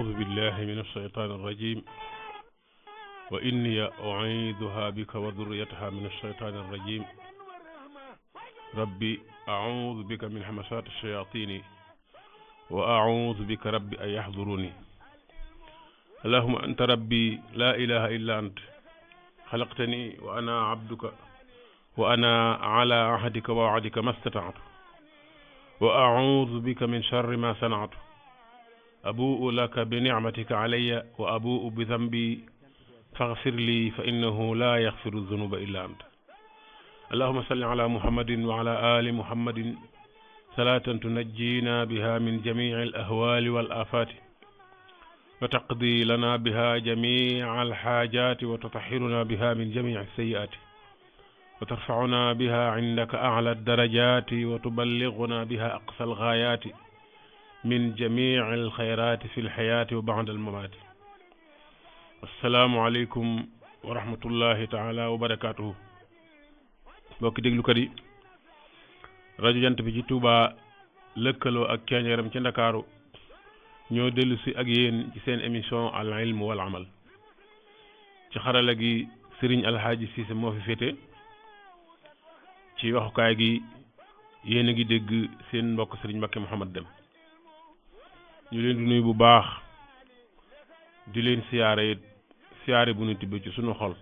أعوذ بالله من الشيطان الرجيم وإني أعيذها بك وذريتها من الشيطان الرجيم ربي أعوذ بك من همسات الشياطين وأعوذ بك ربي أن يحضروني اللهم أنت ربي لا إله إلا أنت خلقتني وأنا عبدك وأنا على عهدك ووعدك ما استطعت وأعوذ بك من شر ما صنعت أبوء لك بنعمتك علي وأبوء بذنبي فاغفر لي فإنه لا يغفر الذنوب إلا أنت اللهم صل على محمد وعلى آل محمد صلاة تنجينا بها من جميع الأهوال والآفات وتقضي لنا بها جميع الحاجات وتطهرنا بها من جميع السيئات وترفعنا بها عندك أعلى الدرجات وتبلغنا بها أقصى الغايات من جميع الخيرات في الحياة وبعد الممات السلام عليكم ورحمة الله تعالى وبركاته bokki déglukat yi rajo Jant bi ci Touba lëkkaloo ak Ceeñeeram ci Ndakaaru ñoo dellu si ak yéen ci seen émission al ilm wal amal ci xarala gi Serigne Alhaaji Cissé moo fi féete ci waxukaay gi yéen a ngi dégg seen mbokk Serigne Mbacké Mouhamad Dem ñu leen di nuyu bu baax di leen siyaare bu ñu tibbee ci sunu xol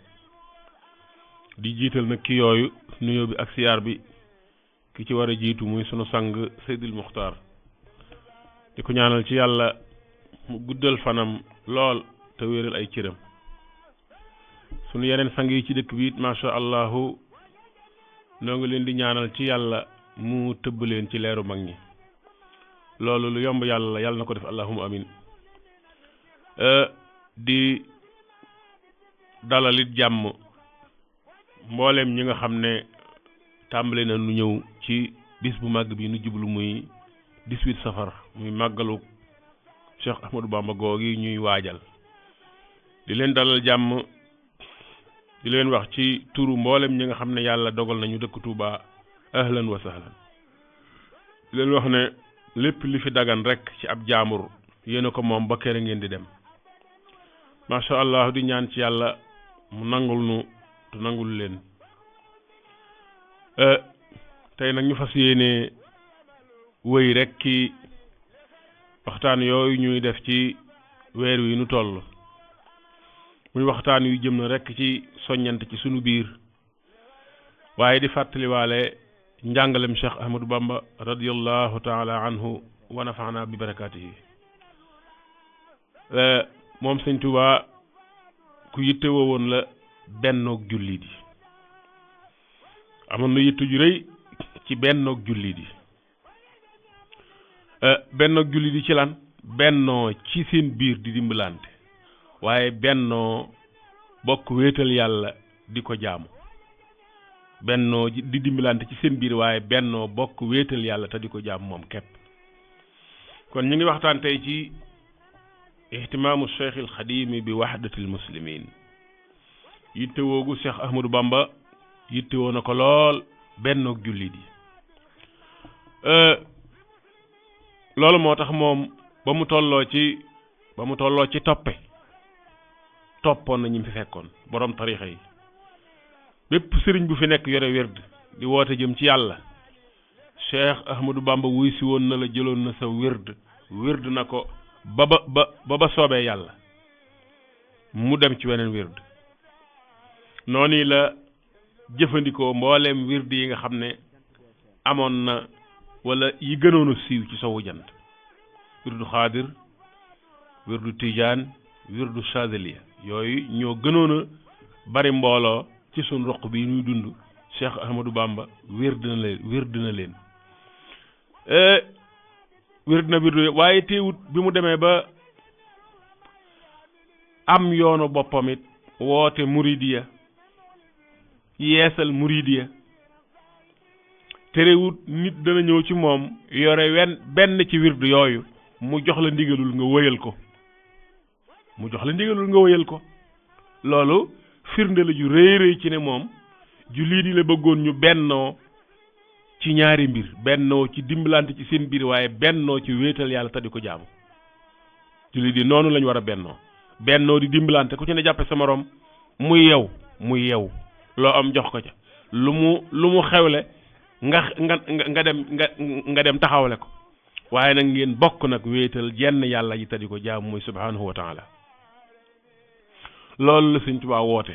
di jiital nag ki yooyu nuyoo bi ak siyaar bi ki ci war a jiitu muy sunu sang Seydil Muxtaar di ko ñaanal ci yàlla mu guddal fanam lool te wéeral ay cëram sunu yeneen sang yi ci dëkk bi it macha allahu noo ngi leen di ñaanal ci yàlla mu tëbb leen ci leeru mag ñi loolu lu yomb yàlla na ko def allahumma amin di dalalit jàmm mboolem ñi nga xam ne tàmbale na nu ñëw ci bis bu màgg bi nu jublu muy 18 safar muy màggalu Cheikh Ahmadou Bamba googi ñuy waajal di leen dalal jàmm di leen wax ci turu mboolem ñi nga xam ne yàlla dogal nañu dëkk Touba ahlan wa sahlan di leen wax ne lépp li fi dagan rek ci ab jaamur yéen a ko moom ba kere ngeen di dem macha allah di ñaan ci yàlla mu nangul nu te nangul leen tey nag ñu fas yéene wëy rek ki waxtaan yooyu ñuy def ci weer wi nu toll muy waxtaan yu jëm na rek ci soññante ci sunu biir waaye di fàttaliwaale njàngalem Cheikh Ahmadou Bamba radiyallahu taala anhu wa nafaana bi barakaatihi moom Sëñ Tuubaa ku yittewoo woon la bennoog jullit yi amoon na yitte ju rëy ci bennoog jullit yi bennoog jullit yi ci lan bennoo ci seen biir di dimbalante waaye bennoo bokk wéetal yàlla di ko jaamu bennoo di dimbalante ci seen biir waaye bennoo bokk wéetal yàlla te di ko jaamu moom képp kon ñu ngi waxtaan tey ci ihtimaamu Cheikh al Xadim bi wahdatil muslimin yitte woogu Cheikh Ahmadou Bamba yitte woo na ko lool bennoog jullit yi loolu moo tax moom ba mu tolloo ci toppoon na ñi fi fekkoon borom tarixa yi bépp sëriñ bu fi nekk yore wird di woote jëm ci yàlla Cheikh Ahmadou Bamba wuy si woon na la jëloon na sa wird na ko ba soobee yàlla mu dem ci weneen wird noonu la jëfandikoo mbooleem wird yi nga xam ne amoon na wala yi gënoon a siiw ci sowu jant wirdu xaadir wirdu tijaan wirdu chadiliya yooyu ñoo gënoon a bari mbooloo ci suñ roq bi ñuy dund Cheikh Ahmadou Bamba wird na leen waaye teewut bi mu demee ba am yoonu boppam it woote muridiya yeesal muridiya terewut nit dana ñëw ci moom yore benn ci wirdu yooyu mu jox la ndigalul nga wëyal ko loolu firnde la ju rëy rëy ci ne moom jullit yi la bëggoon ñu bennoo ci ñaari mbir bennoo ci dimbalante ci seen biir waaye bennoo ci wéetal yàlla te di ko jaamu jullit yi noonu lañ war a bennoo di dimbalante ku ci ne jàppe sa morom muy yew loo am jox ko ca lu mu xewle nga dem taxawle ko waaye nag ngeen bokk nag wéetal jenn yàlla ji tadi ko jaam muy subhanahu wa taala loolu la Sëñ Tuubaa woote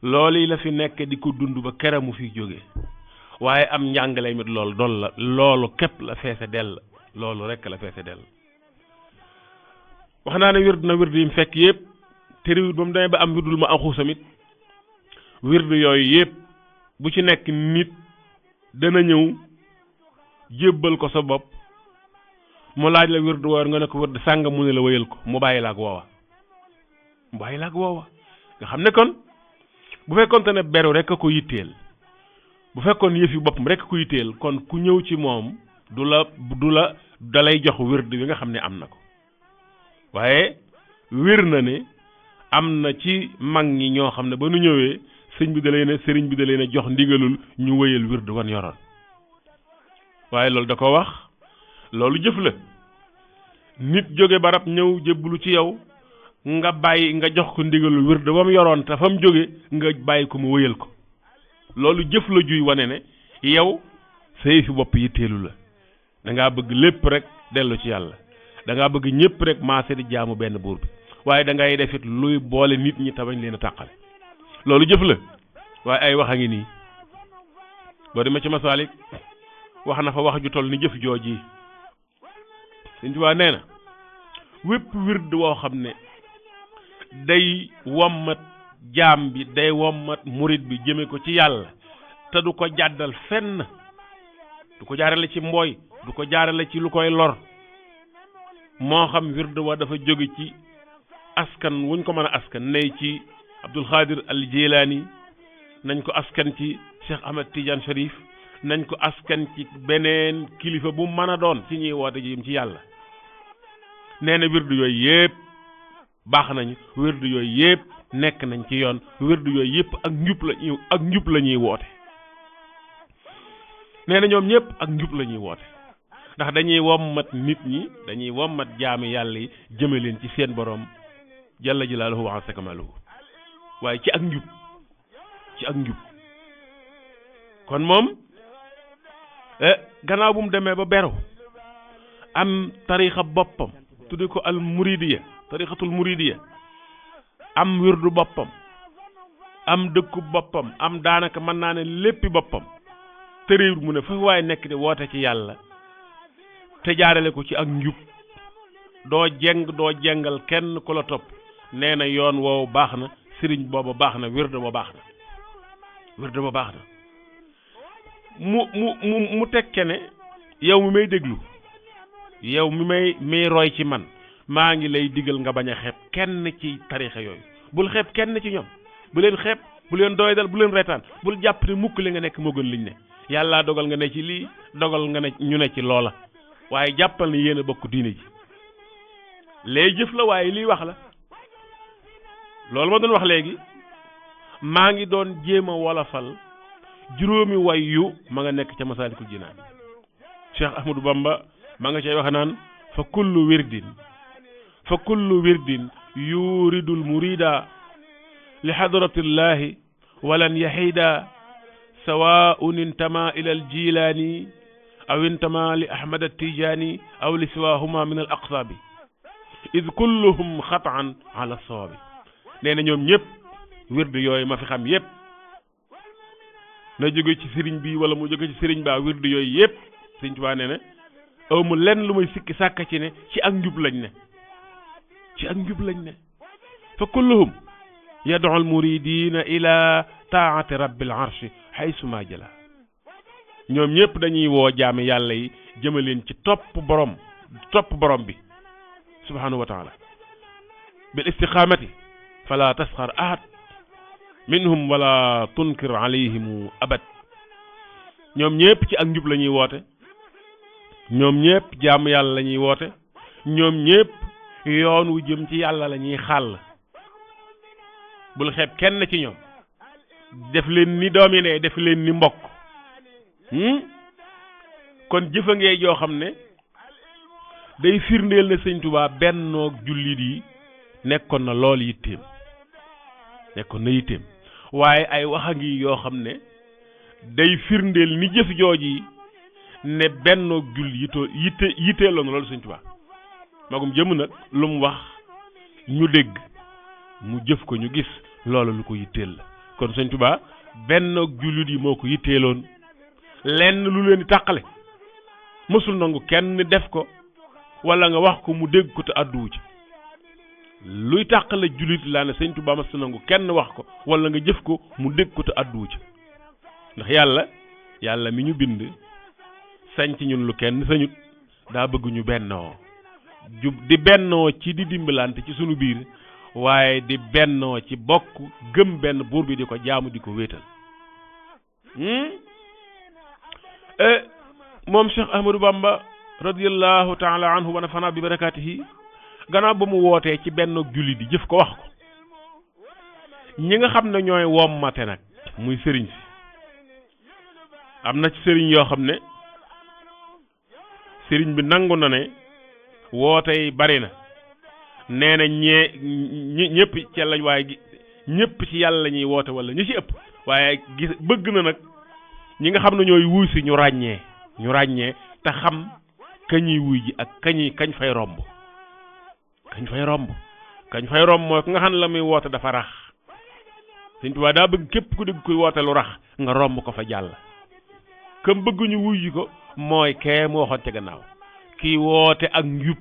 loolu yi la fi nekk di ko dund ba kera mu fi jóge waaye am njàngale mit loolu képp la feese dell loolu rekk la feese dell wax naa ne wird yi mu fekk yëpp te réwut ba mu demee ba am wirdul ma axu samit wird yooyu yëpp bu ci nekk nit dana ñëw jébbal ko sa bopp mu laaj la wird woor nga ne ko wird sàng mu ne la wéyal ko mu bàyyi la ak woowa nga xam ne kon bu fekkoonte ne beru rek a ko yitteel bu fekkoon yëf yi boppam rek a ko yitteel kon ku ñëw ci moom dalay jox wird bi nga xam ne am na ko waaye wér na ne am na ci mag ñi ñoo xam ne ba nu ñëwee sëriñ bi da leen a jox ndigalul ñu wéyal wird wan yoroon waaye loolu da ko wax loolu jëf la nit jóge barab ñëw jébbalu ci yow nga jox ko ndigalul wird ba mu yoroon te fa mu jóge nga bàyyi ko mu wéyal ko loolu jëf la juy wane ne yow say fi bopp yitteelu la da ngaa bëgg lépp rek dellu ci yàlla da ngaa bëgg ñëpp rek maase di jaamu benn buur bi waaye da ngay defit luy boole nit ñi tabañ leen a tàqale loolu jëf la waaye ay wax a ngi nii boo demee ci Masaalik wax na fa wax ju toll ni jëf jooji Sëñ Tuubaa nee na wépp wird woo xam ne day wommat jaam bi day wommat murit bi jëme ko ci yàlla te du ko jàddal fenn du ko jaarale ci mbooy du ko jaarale ci lu koy lor moo xam wird wa dafa jóge ci askan wuñ ko mën a askan ney ci Abdul Xaadir al Jilaani nañ ko askan ci Cheikh Ahmed Tidiane Sharif nañ ko askan ci beneen kilifa bu mën a doon ci ñuy woote jëm ci yàlla nee na wird yooyu yëpp baax nañ wird yooyu yëpp nekk nañ ci yoon wird yooyu yëpp ak njub la ñuy woote nee na ñoom ñëpp ak njub la ñuy woote ndax dañuy wommat nit ñi dañuy wommat jaami yàlla yi jëme leen ci seen borom jalla jalaaluhu wa azza kamaaluhu waaye ci ak njub kon moom gannaaw bu mu demee ba beru am tariixa boppam tudde ko al muridiya tariixatul muridiya am wirdu boppam am dëkku boppam am daanaka mën naa ne léppi boppam tëréewul mu ne fa waaye nekk di woote ci yàlla te jaarale ko ci ak njub doo jengal kenn ku la topp nee na yoon woowu baax na sëriñ booba baax na wird ba baax na mu tekke ne yow mi may déglu yow mi may roy ci man maa ngi lay digal nga bañ a xeeb kenn ci tariixa yooyu bul xeeb kenn ci ñoom bu leen xeeb bu leen doydal bu leen reetaan bul jàpp ne mukk li nga nekk moo gën liñ ne yàlla dogal nga ne ci lii dogal nga ne ñu ne ci loola waaye jàppal ne yéen a bokk diine ji lay jëf la waaye lii wax la loolu ma doon wax léegi maa ngi doon jéem a wolofal juróomi way yu ma nga nekk ca Masaalikul Jinaan Cheikh Ahmadou Bamba ma nga cay wax naan fa kullu wirdin yuridul murida li hadratillahi walan yahida sawaun intama ila al jilani aw intama li ahmad al tijani aw li siwahuma min al aqtabi id kulluhum xataan ala sawabi nee na ñoom ñëpp wird yooyu ma fi xam yëpp na jóge ci sëriñ bi wala mu jóge ci sëriñ ba wird yooyu yëpp Sëriñ Tuubaa nee na aw mu lenn lu muy sikki sàkka ci ne ci ak njub lañ ne fa kulluhum yad'u al muridina ila taati rabbil arshi haysuma jala ñoom ñëpp dañuy woo jaami yàlla yi jëmaleen ci topp borom bi subhanahu wa taala bil istiqamati fala tasxar ahad minhum wala tunkir alayhim abad ñoom ñëpp ci ak njub la ñuy woote ñoom ñëpp jaam yàlla la ñuy woote ñoom ñëpp yoon wu jëm ci yàlla la ñuy xàll bul xeeb kenn ci ñoom def leen ni doomi ne def leen ni mbokk kon jëfa ngee joo xam ne day firndeel ne sëñ Tuubaa bennoog jullit yi nekkoon na lool yitteem waaye ay wax a ngi yoo xam ne day firndeel ni jëf jooji ne bennoog jullit yitteeloon na loolu sëñ Tuubaa magum jëm nag lu mu wax ñu dégg mu jëf ko ñu gis loolu lu ko yitteel la kon sëñ Tuubaa bennoog jullit yi moo ko yitteeloon lenn lu leen di tàqale mësul nangu kenn def ko wala nga wax ko mu dégg ko te àdduwu ci luy tàqale jullit laa ne sëñ Tuubaa mësul nangu kenn wax ko wala nga jëf ko mu dégg ko te àdduwu ci ndax yàlla mi ñu bind sañ ci ñun lu kenn sañut daa bëgg ñu bennoo di bennoo ci di dimbalante ci sunu biir waaye di bennoo ci bokk gëm benn buur bi di ko jaamu di ko wéetal moom Cheikh Ahmadou Bamba radiyallahu taala anhu wa nafana bi barakaatihi gannaaw ba mu wootee ci benn julli di jëf ko wax ko ñi nga xam ne ñooy wommate nag muy sëriñ si am na ci sëriñ yoo xam ne sëriñ bi nangu na ne woote yi bari na nee na ñëpp ci lañ waaye ñëpp ci yàlla la ñuy woote wala ñu ci ëpp waaye gis bëgg na nag ñi nga xam ne ñooy wuy si ñu ràññee te xam kañuy wuy ji ak kañ fay romb kañ fay romb mooy ku nga xam ne la muy woote dafa rax Sëñ Tuubaa daa bëgg képp ku dégg kuy woote lu rax nga romb ko fa jàll kam bëgg ñu wuy ji ko mooy kee mu waxoon ca gannaaw kii woote ak njub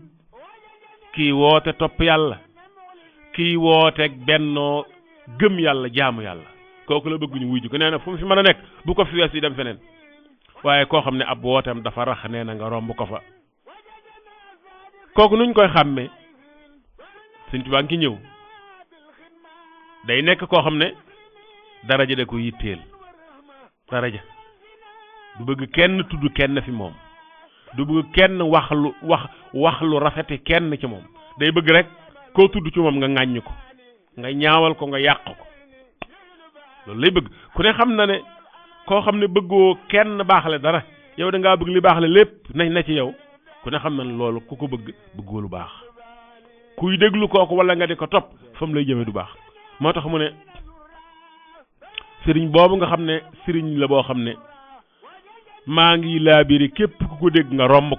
kii woote topp yàlla kii woote bennoo gëm yàlla jaamu yàlla kooku la bëgg ñu wuy ji ko nee na fu mu fi mën a nekk bu ko fi wees yi dem feneen waaye koo xam ne ab wooteem dafa rax nee na nga romb ko fa kooku nuñ koy xàmmee Sëñ Tuubaa ngi ñëw day nekk koo xam ne daraja da ko yitteel daraja du bëgg kenn tudd kenn fi moom du bëgg kenn wax lu rafete kenn ci moom day bëgg rek koo tudd ci moom nga ŋàññ ko nga ñaawal ko nga yàq ko loolu lay bëgg ku ne xam na ne koo xam ne bëggoo kenn baaxle dara yow da ngaa bëgg li baaxle lépp nañ na ci yow ku ne xam na ne loolu ku ko bëggoo lu baax kuy déglu kooku wala nga di ko topp fa mu lay jëme du baax moo tax mu ne sëriñ boobu nga xam ne sëriñ la boo xam ne maa ngi laabiri képp ku ko dégg nga romb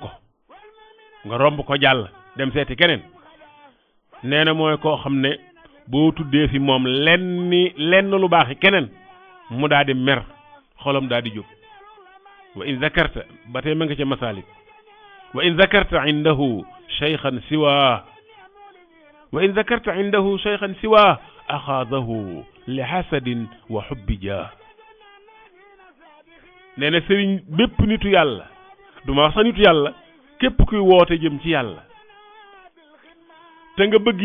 ko jàll dem seeti keneen nee na mooy koo xam ne boo tuddee fi moom lenn lu baaxi keneen mu daal di mer xolam daal di jóg wa in zakarta ba tey ma nga ca masaalik wa in zakarta indahu shaykhan siwa axaadahu li hasadin wa hubbi jah nee na sëriñ bépp nitu yàlla du ma wax sax nitu yàlla képp kuy woote jëm ci yàlla te nga bëgg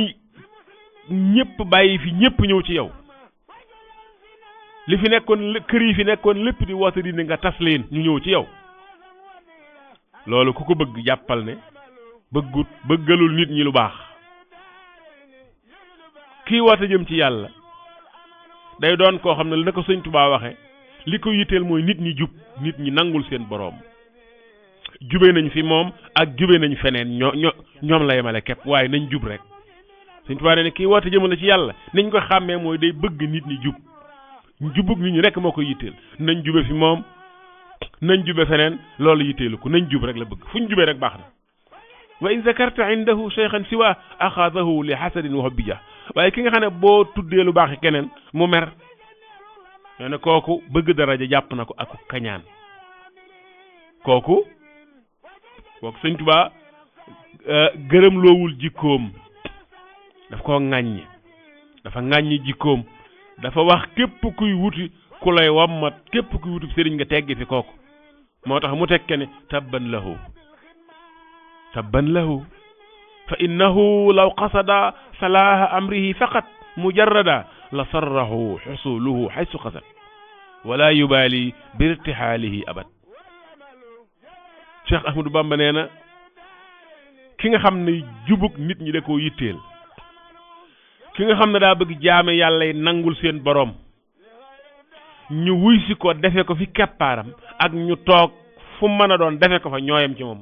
ñëpp bàyyi fi ñëpp ñëw ci yow li fi nekkoon kër yi fi nekkoon lépp di woote di ne nga tas leen ñu ñëw ci yow loolu ku ko bëgg jàppal ne bëggalul nit ñi lu baax kii woote jëm ci yàlla day doon koo xam ne la ko Sëñ Tuubaa waxe li ko yitteel mooy nit ñi jub nit ñi nangul seen boroom jube nañ fi moom ak jube nañ feneen ñoom la yemale képp waaye nañ jub rek Sëñ Tuubaa ne kii woote jëmale ci yàlla niñ ko xàmmee mooy day bëgg nit ñi jub jubug nit ñi rek moo ko yitteel nañ jube fi moom nañ jube feneen loolu yitteelu ko nañ jub rek la bëgg fu ñu jubee rek baax na wa in zakarta indahu shaykhan siwa axaadahu li hasadin wa hubbi jah waaye ki nga xam ne boo tuddee lu baax keneen mu mer nee na kooku bëgg daraja jàpp na ko ak kañaan kooku Sëñ Tuubaa gërëm loowul jikkoom daf koo ŋàññi dafa ŋàññi jikkoom dafa wax képp kuy wuti ku lay wammat képp kuy wuti sëriñ nga teggi fi kooku moo tax mu tekke ne tabban lahu fa innahu law qasada salaaha amrihi faqat mujarrada la sarrahu xusuluhu xaysu qasad wala yubaali bi irtihaalihi abad Cheikh Ahmadou Bamba nee na ki nga xam ne jubug nit ñi da koo yitteel ki nga xam ne daa bëgg jaame yàlla yi nangul seen boroom ñu wuy si ko defe ko fi keppaaram ak ñu toog fu mën a doon defe ko fa ñooyam ci moom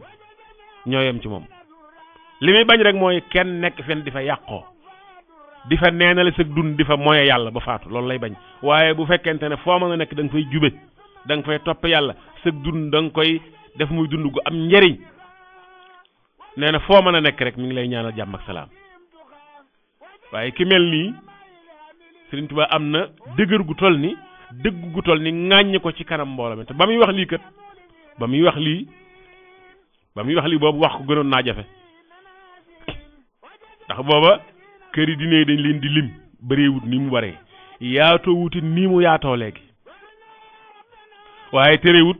li muy bañ rek mooy kenn nekk fen di fa yàqoo di fa neenale sa dund di fa moye yàlla ba faatu loolu lay bañ waaye bu fekkente ne foo mën a nekk da nga fay jube da nga fay topp yàlla sa dund da nga koy def muy dund gu am njëriñ nee na foo mën a nekk rek mi ngi lay ñaanal jàmm ak salaam waaye ki mel nii Sëriñ Tuubaa am na dëgër gu toll ni dëgg gu toll ni ŋàññ ko ci kanam mbooloo mi te ba muy wax lii kat ba muy wax lii boobu wax ko gënoon naa jafe ndax booba kër yi diine dañ leen di lim bëreewut ni mu waree yaatoo wuti nii mu yaatoo léegi waaye terewut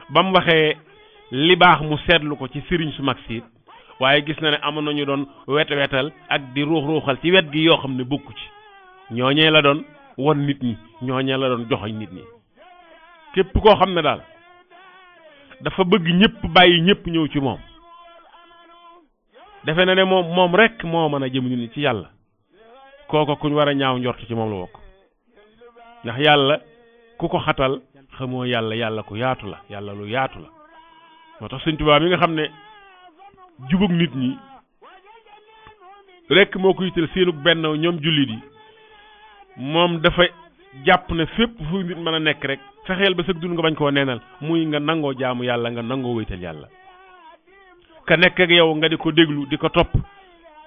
ba mu waxee li baax mu seetlu ko ci sëriñ su mag siit waaye gis na ne amoon nañu doon wetal ak di ruuxal ci wet gi yoo xam ne bokku ci ñooñee la doon won nit ñi ñooñee la doon joxoñ nit ñi képp koo xam ne daal dafa bëgg ñëpp bàyyi ñëpp ñëw ci moom defe na ne moom rek moo mën a jëm nit ñi ci yàlla kooko kuñ war a ñaaw njort ci moom la bokk ndax yàlla ku ko xatal xamoo yàlla ku yaatu la yàlla lu yaatu la moo tax Sëñ Tuubaa mi nga xam ne jubug nit ñi rek moo ko yitteel seenug benn ñoom jullit yi moom dafa jàpp ne fépp fu nit mën a nekk rek fexeel ba sëg dund nga bañ koo neenal muy nga nangoo jaamu yàlla nga nangoo wéytal yàlla ka nekk ak yow nga di ko déglu di ko topp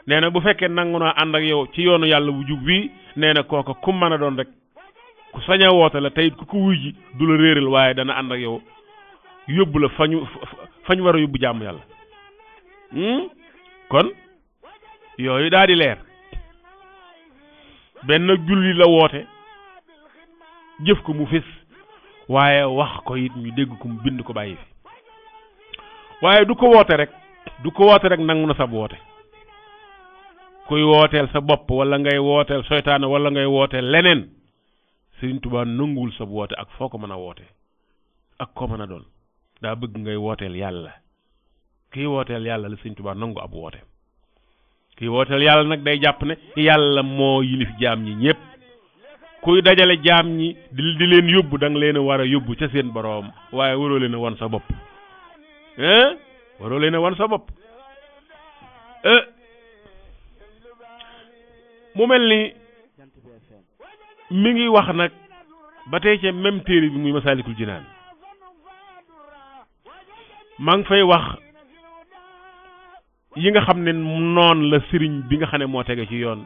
nee na bu fekkee nangu naa ànd ak yow ci yoonu yàlla bu jub bii nee na kooka ku mën a doon rek ku sañ a woote la tey ku ko wuy ji du la réeral waaye dana ànd ak yow yóbbu la fañu war a yóbbu jaamu yàlla kon yooyu daal di leer benn julli la woote jëf ko mu fés waaye wax ko it ñu dégg ko mu bind ko bàyyi fi waaye du ko woote rek nangu na sab woote kuy wooteel sa bopp wala ngay wooteel seytaane wala ngay wooteel leneen Sëriñ Tuubaa nanguwul sab woote ak foo ko mën a woote ak ko mën a doon daa bëgg ngay wooteel yàlla kii wooteel yàlla la Sëriñ Tuubaa nangu ab woote kii wooteel yàlla nag day jàpp ne yàlla moo yilif jaam ñi ñépp kuy dajale jaam ñi di leen yóbbu da nga leen a war a yóbbu ca seen boroom waaye waroo leen a wan sa bopp waroo leen a wan sa bopp mu mel ni mi ngi wax nag ba tey ca même téere bi muy Masaalikul Jinaan maa ngi fay wax yi nga xam ne noon la sëriñ bi nga xam ne moo tege ci yoon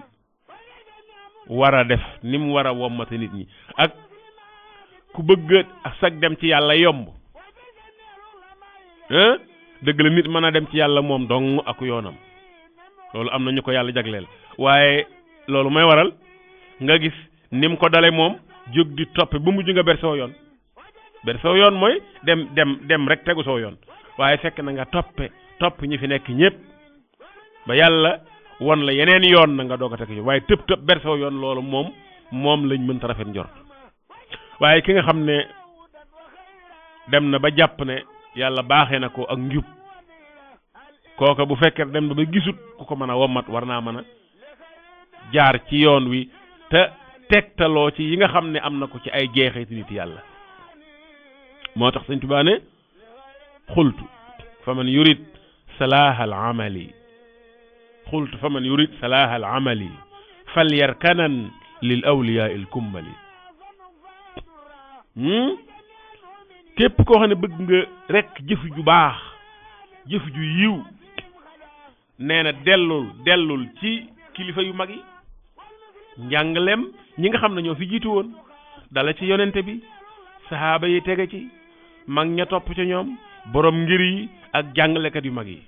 war a def ni mu war a wommate nit ñi ak ku bëgg sag dem ci yàlla yomb dëgg la nit mën a dem ci yàlla moom dong ak yoonam loolu am na ñu ko yàlla jagleel waaye loolu may waral nga gis ni mu ko dale moom jóg di toppe ba mujj nga ber soo yoon mooy dem rek tegu soo yoon waaye fekk na nga topp ñi fi nekk ñépp ba yàlla won la yeneen yoon na nga doog a teg waaye tëb ber soo yoon loolu moom lañ mënta rafet njort waaye ki nga xam ne dem na ba jàpp ne yàlla baaxee na ko ak njub kooka bu fekkee dem na ba gisut ku ko mën a wommat war naa mën a jaar ci yoon wi te tegtaloo ci yi nga xam ne am na ko ci ay jeexiti nit yàlla moo tax Sëñ Tuubaa ne xultu fa man yurid salahal amali xultu fa man yurid salahal amali fal yarkanan lil awliyaa il kummali képp koo xam ne bëgg nga rek jëf ju baax jëf ju yiw nee na dellul ci kilifa yu mag yi njàngalem ñi nga xam ne ñoo fi jiitu woon dala ci yonente bi sahaaba yi tege ci mag ña topp ca ñoom borom ngir yi ak jàngalekat yu mag yi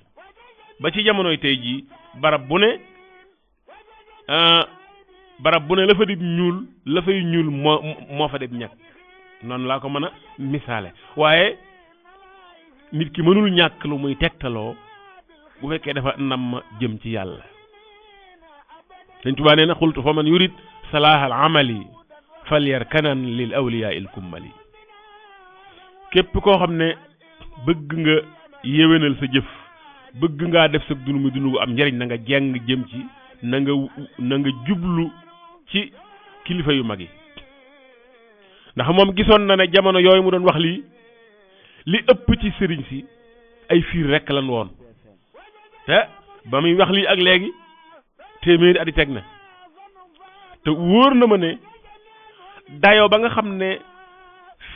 ba ci jamonoy tey jii barab bu ne la fa dib ñuul la fay ñuul moo fa dib ñàkk noonu laa ko mën a misaale waaye nit ki mënul ñàkk lu muy tegtaloo bu fekkee dafa nam jëm ci yàlla Sëñ Tuubaa nee na xultu fa man yurid salahal amali falyarkanan lil awliyaa il kummali képp koo xam ne bëgg nga yéwénal sa jëf bëgg ngaa def sa dund mu dund gu am njariñ na nga jeng jëm ci na nga jublu ci kilifa yu mag yi ndax moom gisoon na ne jamono yooyu mu doon wax li ëpp ci sëriñ si ay fiir rekk lan woon te ba muy wax lii ak léegi téeméeri at yi teg na te wóor na ma ne dayoo ba nga xam ne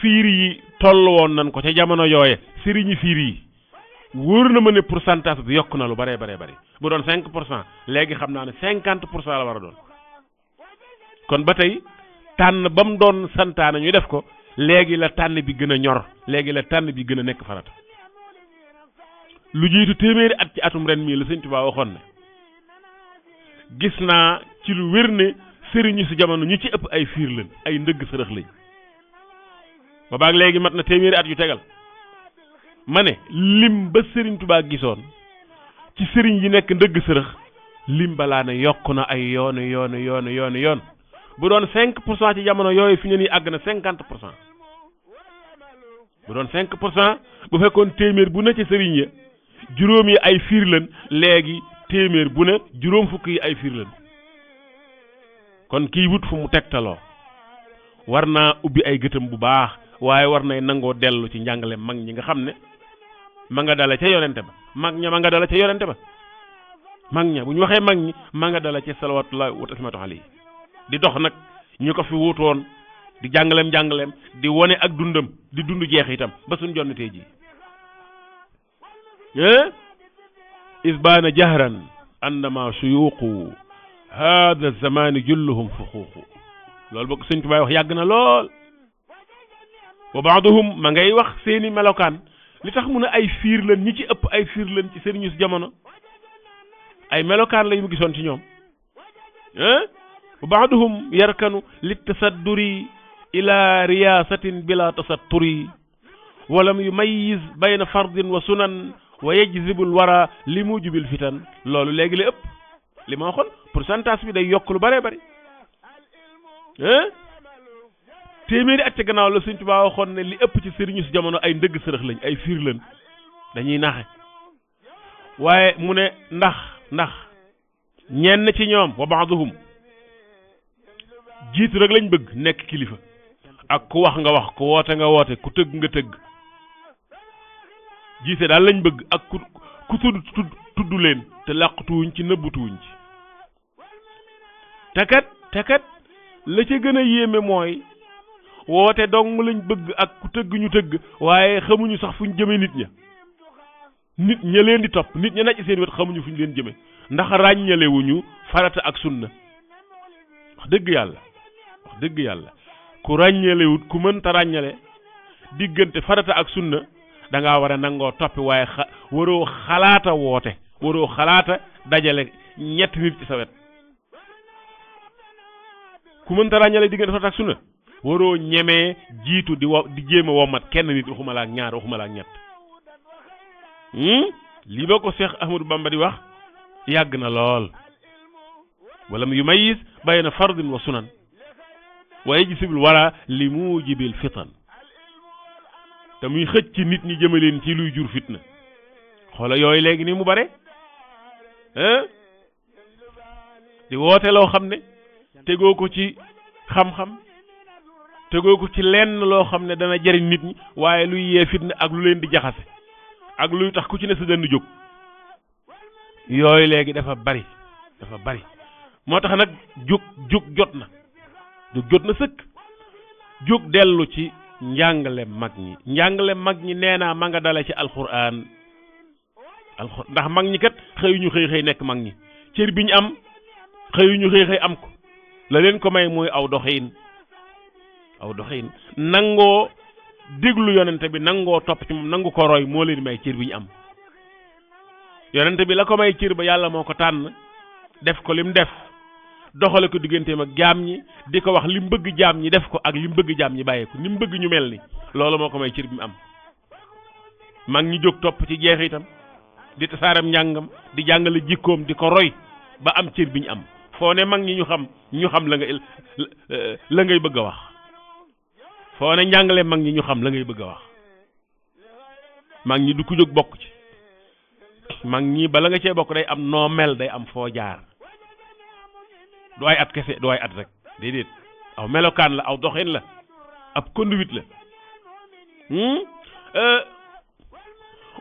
fiir yi toll woon nañ ko ca jamono yooye sëriñi fiir yi wóor na ma ne pourcentage bi yokk na lu bare bu doon 5% léegi xam naa ne 50% la war a doon kon ba tey tànn ba mu doon santaane ñu def ko léegi la tànn bi gën a ñor léegi la tànn bi gën a nekk farata lu jiitu téeméeri at ci atum ren mii la Sëñ Tuubaa waxoon ne gis naa ci lu wér ne sëriñu si jamono ñu ci ëpp ay fiir lañ ay ndëgg sërëx lañ ba baag léegi mat na téeméeri at yu tegal ma ne lim ba Sëriñ Tuubaa gisoon ci sëriñ yi nekk ndëgg sërëx lim balaa ne yokk na ay yoon bu doon 5% ci jamono yooyu fi ñu ni àgg na 50% bu doon 5% bu fekkoon téeméer bu ne ci sëriñ ya juróom yi ay fiir lañ léegi téeméer bu ne juróom fukk yi ay fiir lañ kon kii wut fu mu tegtaloo war naa ubbi ay gëtam bu baax waaye war nay nangoo dellu ci njàngale mag ñi nga xam ne ma nga dala ca yonente ba mag ña ma nga dala ca yonente ba mag ña bu ñu waxee mag ñi ma nga dala ca salawatullahi wa taslimatu alayhi di dox nag ñu ko fi wuutoon di jàngaleem di wone ak dundam di dund jeex itam ba suñ jonn tey ji isbaana jahran annama suyuqu hada zamani julluhum fuquuqu loolu bokk Sëñ Tuubaa wax yàgg na lool wa baaduhum ma ngay wax seeni melokaan li tax mu ne ay fiir lan ñi ci ëpp ay fiir lan ci sëriñu si jamono ay melokaan lay mu gisoon ci ñoom wa baaduhum yarkanu li tasadduri ila riyasatin bila tasatturi walam yumayyiz bayna fardin wa sunan wa yajzibul wara li mujibil fitan loolu léegi la ëpp li ma waxoon pourcentage bi day yokk lu bare bari téeméeri at ca gannaaw la Sëñ Tuubaa waxoon ne li ëpp ci sëriñu si jamono ay ndëgg sërëx lañ ay fiir lañ dañuy naxe waaye mu ne ndax ñenn ci ñoom wa ba'duhum jiitu rek lañ bëgg nekk kilifa ak ku wax nga wax ku woote nga woote ku tëgg nga tëgg jiite daal lañ bëgg ak ku tudd leen te làqutuwuñ ci nëbbutuwuñ ci takat la ca gën a yéeme mooy woote dong lañ bëgg ak ku tëgg ñu tëgg waaye xamuñu sax fuñ jëme nit ña leen di topp nit ña na ci seen wet xamuñu fuñ leen jëme ndax ràññalewuñu farata ak sunna wax dëgg yàlla ku ràññalewut ku mënta ràññale diggante farata ak sunna da ngaa war a nangoo toppi waaye waroo xalaata woote waroo xalaata dajale ñetti nit ci sa wet ku mënta ràññale diggante farata ak sunna waroo ñemee jiitu di jéem a womat kenn nit waxuma la ak ñaar waxuma la ak ñett lii ba ko Cheikh Ahmadou Bamba di wax yàgg na lool wala mu yumayyiz bayna fardin wa sunan wa yajsibul wara li mujibil fitan te muy xëcc ci nit ñi jëmaleen ci luy jur fitna xoola yooyu léegi ni mu bare di woote loo xam ne tegoo ko ci xam-xam tegoo ko ci lenn loo xam ne dana jariñ nit ñi waaye luy yee fitna ak lu leen di jaxase ak luy tax ku ci ne sa dënn jóg yooyu léegi dafa bari moo tax nag jóg jot na sëkk jóg dellu ci njàngale mag ñi nee naa ma nga dale ci alxuraan ndax mag ñi kat xëyuñu xëy nekk mag ñi cër bi ñu am xëyuñu xëy am ko la leen ko may mooy aw doxiin nangoo déglu yonente bi nangoo topp ci moom nangu ko roy moo leen may cër bi ñu am yonente bi la ko may cër ba yàlla moo ko tànn def ko lim def doxale ko digganteem ak jaam ñi di ko wax li mu bëgg jaam ñi def ko ak li mu bëgg jaam ñi bàyyee ko ni mu bëgg ñu mel ni loolu moo ko may cër bi mu am mag ñi jóg topp ci jeexitam di tasaaram njàngam di jàngale jikkoom di ko roy ba am cër bi ñu am foo ne mag ñi ñu xam la ngay bëgg a wax foo ne njàngale mag ñi ñu xam la ngay bëgg a wax mag ñi du ko jóg bokk ci mag ñi bala nga cee bokk day am noo mel day am foo jaar du ay at kese du ay at rek déedéet aw melokaan la aw doxin la ab conduite la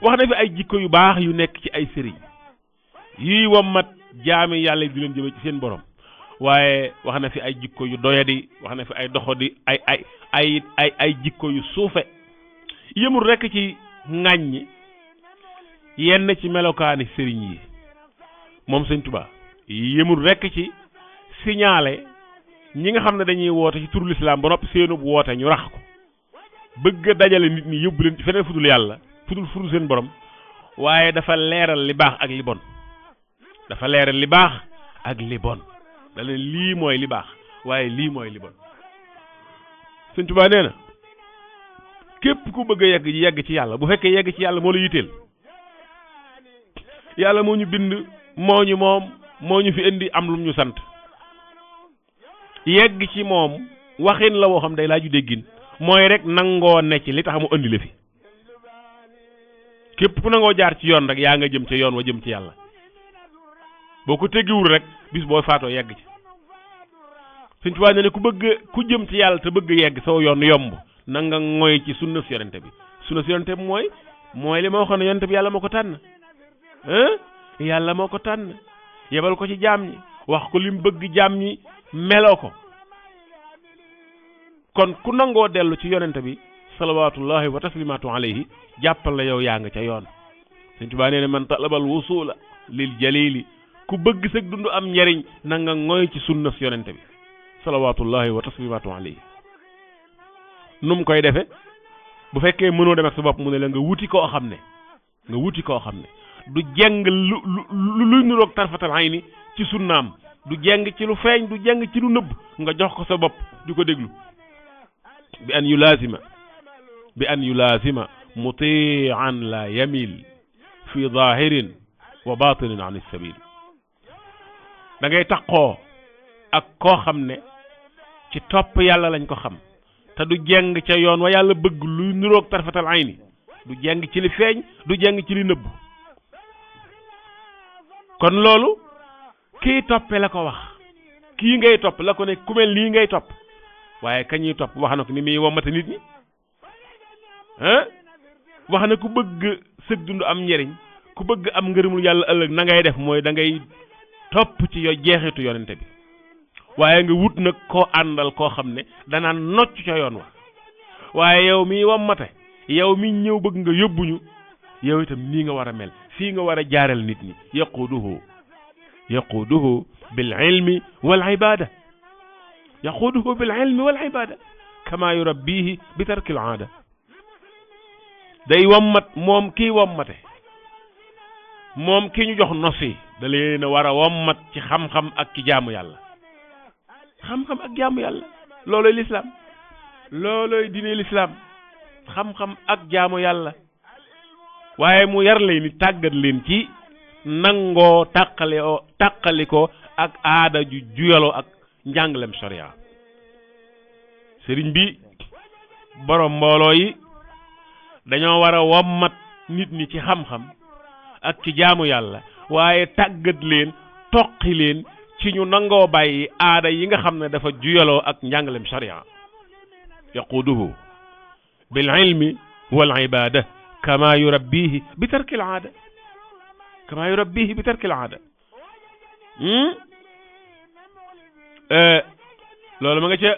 wax na fi ay jikko yu baax yu nekk ci ay sëriñ yii wommat jaami yàlla di leen jëme ci seen borom waaye wax na fi ay jikko yu doyadi wax na fi ay doxodi ay jikko yu suufe yëmul rekk ci ŋàññi yenn ci melokaani sëriñ yi moom Sëñ Tuubaa yëmul rekk ci signalé ñi nga xam ne dañuy woote ci turu lislaam ba noppi seenub woote ñu rax ko bëgg a dajale nit ñi yóbbu leen ci feneen fudul yàlla fudul seen borom waaye dafa leeral li baax ak li bon dafa leeral li baax ak li bon da leen lii mooy li baax waaye lii mooy li bon Sëñ Tuubaa nee na képp ku bëgg a yegg ci yàlla bu fekkee yegg ci yàlla moo la yitteel yàlla moo ñu bind moo ñu moom moo ñu fi indi am lu ñu sant yegg ci moom waxin la woo xam day laaju déggin mooy rek nangoo ne ci li tax mu indi la fi képp ku nangoo jaar ci yoon rek yaa nga jëm ca yoon wa jëm ci yàlla boo ko teggiwul rek bis boo faatoo yegg ci Sëñ Tuubaa ne ku jëm ci yàlla te bëgg yegg soo yoon yomb na nga ngoy ci sunna si yonente bi sunna si yonente bi mooy li ma waxoon ne yonente bi yàlla moo ko tànn yàlla moo ko tànn yebal ko ci jaam ñi wax ko li mu bëgg jaam ñi meloo ko kon ku nangoo dellu ci yonente bi salawaatullahi wa taslimaatu alayhi jàppal la yow yaa nga ca yoon Sëñ Tuubaa nee ne man talabal wusula lil jalili ku bëgg sag dund am njariñ na nga ngoy ci sunna si yonente bi salawaatullahi wa taslimaatu alayhi nu mu koy defe bu fekkee mënoo dem ak sa bopp mu ne la nga wuti koo xam ne du jeng luy niroog tarfatal ayni ci sunnaam du jeng ci lu feeñ du jeng ci lu nëbb nga jox ko sa bopp di ko déglu bi an yulaazima muti'an la yamil fi zahirin wa batinin an sabil da ngay taqoo ak koo xam ne ci topp yàlla lañ ko xam te du jeng ca yoon wa yàlla bëgg luy niroog tarfatal ayni du jeng ci li feeñ du jeng ci li nëbb kon loolu kii toppe la ko wax kii ngay topp la ko ne ku mel lii ngay topp waaye kañuy topp wax na ko ni muy wommate nit ñi wax na ku bëgg sëg dund am njariñ ku bëgg am ngërëmul yàlla ëllëg na ngay def mooy da ngay topp ci jeexitu yonente bi waaye nga wut nag koo àndal koo xam ne danaan nocc ca yoon wa waaye yow mi wommate yow mi ñëw bëgg nga yóbbuñu yow itam nii nga war a mel fii nga war a jaaral nit ñi yaquduhu bil ilmi wal ibada kama yurabbihi bi tarkil aada day wommat moom kii wommate moom kii ñu jox nosi da leen a war a wommat ci xam-xam ak ci jaamu yàlla xam-xam ak jaamu yàlla looloy lislaam looloy diine lislaam xam-xam ak jaamu yàlla waaye mu yar leen ni tàggat leen ci nangoo tàqalikoo ak aada ju juyaloo ak njàngalem sharia sëriñ bi borom mbooloo yi dañoo war a wommat nit ñi ci xam-xam ak ci jaamu yàlla waaye tàggat leen toqi leen ci ñu nangoo bàyyi aada yi nga xam ne dafa juyaloo ak njàngalem sharia yaquduhu bil ilmi wal ibada kama yurabbihi bi tarkil aada loolu ma nga ca